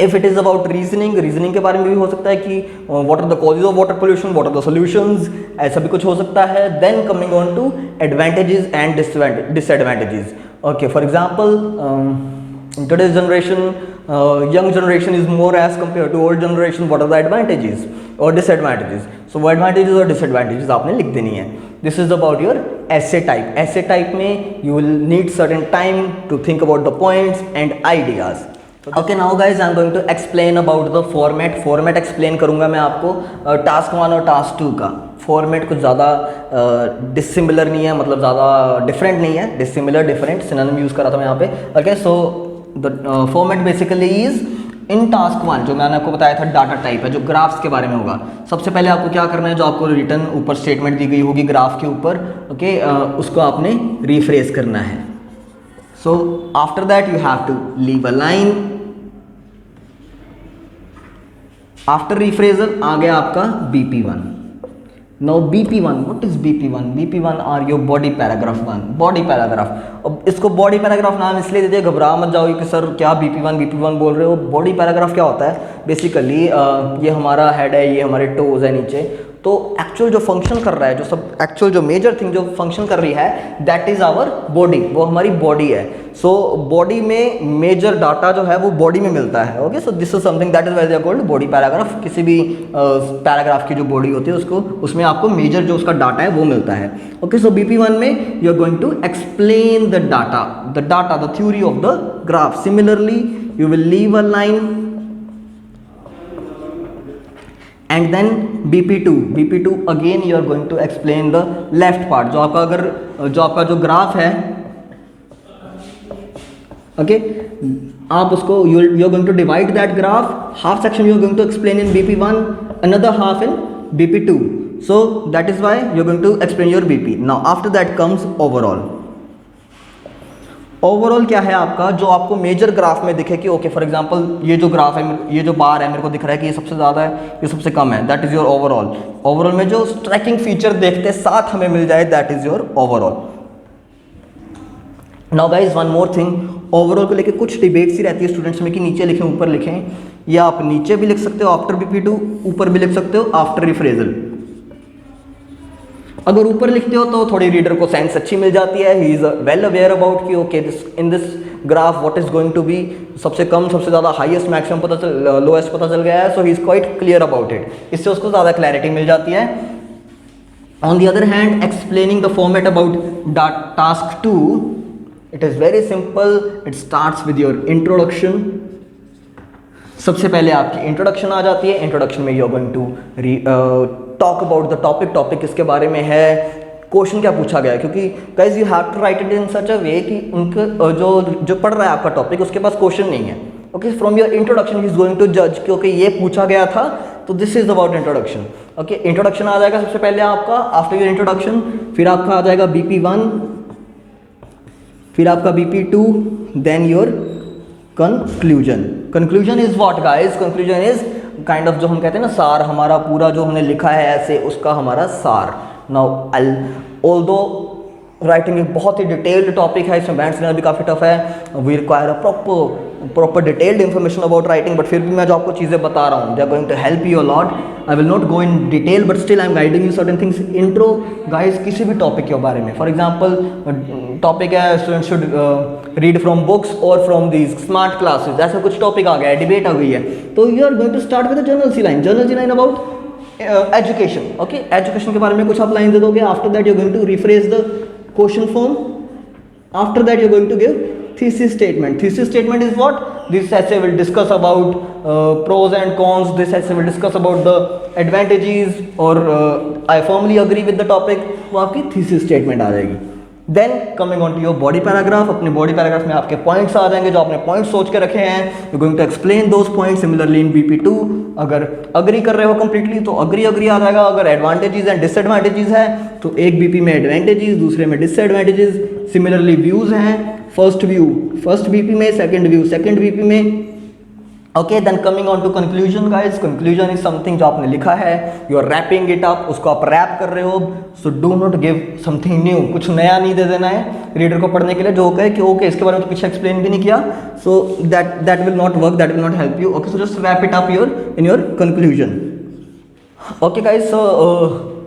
if it is about reasoning, reasoning के बारे में भी हो सकता है कि what are the causes of water pollution, what are the solutions, ऐसा भी कुछ हो सकता है. Then coming on to advantages and disadvantages. Okay, for example In today's generation, young generation is more as compared to old generation. What are the advantages or disadvantages? So वो advantages और disadvantages आपने लिख देनी है. This is about your essay type. Essay type में you will need certain time to think about the points and ideas. Okay, now guys, I'm going to explain about the format. Format explain करूँगा मैं आपको task 1 और task 2 का. Format कुछ ज़्यादा dissimilar नहीं है, मतलब ज़्यादा डिफरेंट नहीं है. डिसिमिलर डिफरेंट सिनोनिम यूज़ करा था मैं यहाँ पे. Okay, so the format basically is in task 1 जो मैंने आपको बताया था डाटा टाइप है, जो ग्राफ्स के बारे में होगा. सबसे पहले आपको क्या करना है, जो आपको रिटर्न ऊपर स्टेटमेंट दी गई होगी ग्राफ के ऊपर, ओके, उसको आपने रिफ्रेश करना है. So after that you have to leave a line. After rephrasal आ गया आपका BP1. Now BP1, what is BP1? BP1 are your body paragraph 1. Body paragraph. अब इसको body paragraph नाम इसलिए देते हैं, घबरा मत जाओ कि सर क्या BP1 बोल रहे हो. body paragraph क्या होता है बेसिकली, ये हमारा हेड है, ये हमारे टोज है नीचे, तो एक्चुअल जो फंक्शन कर रहा है, जो सब एक्चुअल जो मेजर थिंग जो फंक्शन कर रही है, दैट इज आवर बॉडी, वो हमारी बॉडी है. सो बॉडी में मेजर डाटा जो है वो बॉडी में मिलता है. Okay, so this is something that is very called body paragraph. किसी भी पैराग्राफ की जो बॉडी होती है उसको, उसमें आपको मेजर जो उसका डाटा है वो मिलता है. ओके, सो BP1 में you are going to explain the data, the theory of the graph. Similarly you will leave a line and then BP2 again you are going to explain the left part. जो आपका जो graph है, okay, आप उसको you are going to divide that graph. Half section you are going to explain in BP1, another half in BP2. So that is why you are going to explain your BP. Now after that comes overall. Overall क्या है आपका, जो आपको major graph में दिखे कि okay for example ये जो ग्राफ है, ये जो बार है मेरे को दिख रहा है कि ये सबसे ज़्यादा है, ये सबसे कम है, that is your overall. Overall में जो ट्रैकिंग फीचर देखते साथ हमें मिल जाए, that is your overall. Now guys one more thing, overall को लेके कुछ डिबेट्स ही रहती है स्टूडेंट्स में कि नीचे लिखें ऊपर लिखें, या आप नीचे भी लिख सकते हो आफ्टर BP2, ऊपर भी लिख सकते हो आफ्टर रिफ्रेजल. अगर ऊपर लिखते हो तो थोड़ी रीडर को सेंस अच्छी मिल जाती है, he is well aware about कि okay in this graph what is going to be, सबसे कम सबसे ज़्यादा हाईएस्ट मैक्सिमम पता चल, लोएस्ट पता चल गया है. So he is quite clear about it. इससे उसको ज़्यादा क्लैरिटी मिल जाती है. On the other hand explaining the format about task 2, it is very simple. It starts with your introduction. सबसे पहले आपकी इंट्रोडक्शन आ जाती है. इंट्रोडक्शन में you are going to talk about the topic किसके बारे में है, क्वेश्चन क्या पूछा गया है, क्योंकि guys you have to write it in such a way कि उनके जो पढ़ रहा है आपका टॉपिक उसके पास क्वेश्चन नहीं है. Okay, from your introduction he is going to जज कि ओके ये पूछा गया था, तो this is about introduction. Okay, introduction आ जाएगा सबसे पहले आपका. आफ्टर योर इंट्रोडक्शन फिर आपका आ जाएगा BP1, फिर आपका BP2, then your conclusion. Conclusion is what guys, conclusion is kind of जो हम कहते हैं ना सार, हमारा पूरा जो हमने लिखा है ऐसे उसका हमारा सार. नाउ ऑल्दो राइटिंग एक बहुत ही डिटेल्ड टॉपिक है, इसमें बैंड्स लेना भी काफ़ी टफ है. We require a proper detailed information about writing, but फिर भी मैं जो आपको चीज़ें बता रहा हूँ they are going to help you a lot. I will not go in detail but still I am guiding you certain things. Intro guys किसी भी टॉपिक के बारे में, फॉर एग्जाम्पल टॉपिक है student should read from books और from these smart classes, ऐसा कुछ topic आ गया है, डिबेट आ गई है, तो you are going to start with general see line about education. Okay, education के बारे में कुछ आप लाइन दे दोगे. After that you are going to refresh the question form. After that you are going to give thesis statement. Thesis statement is what? This essay will discuss about pros and cons. This essay will discuss about the advantages or I firmly agree with the topic. वो आपकी thesis statement आ जाएगी. Then coming on to your body paragraph. अपने body paragraph में आपके points आ जाएंगे जो आपने points सोच के रखे हैं. You're going to explain those points similarly in BP2. अगर agree कर रहे हो completely तो agree आ जाएगा. अगर advantages and disadvantages है तो एक BP में advantages, दूसरे में disadvantages. Similarly views हैं. फर्स्ट BP में, सेकंड BP में. Okay, then coming on to conclusion guys. Conclusion is something जो आपने लिखा है, you are wrapping it up, उसको आप रैप कर रहे हो. So do not give something new, कुछ नया नहीं दे देना है रीडर को पढ़ने के लिए जो कहे कि ओके इसके बारे में तो पीछे एक्सप्लेन भी नहीं किया. So that will not work, that will not help you. Okay, so just wrap it up in your conclusion. Okay guys, so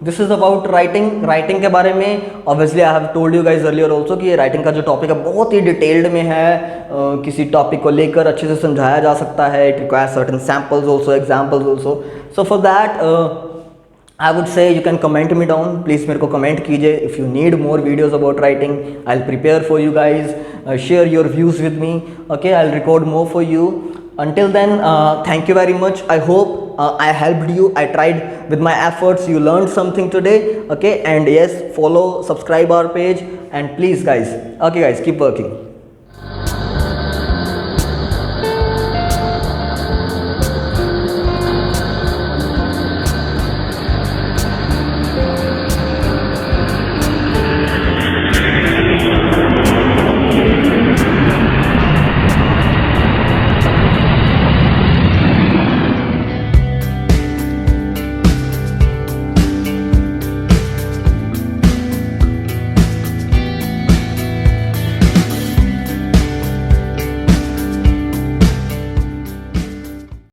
this is about writing के बारे में। Obviously I have told you guys earlier also कि ये writing का जो topic है बहुत ही detailed में है। किसी टॉपिक को लेकर अच्छे से समझाया जा सकता है। It requires certain samples also, examples also. So for that I would से you can comment me down, please मेरे को कमेंट कीजिए। If you need more videos about writing, I will prepare for you guys, share your views with me, okay, I will record more for you. Until then, thank you very much. I hope I helped you. I tried with my efforts. You learned something today, okay? And yes, follow, subscribe our page, and please guys, okay guys, keep working.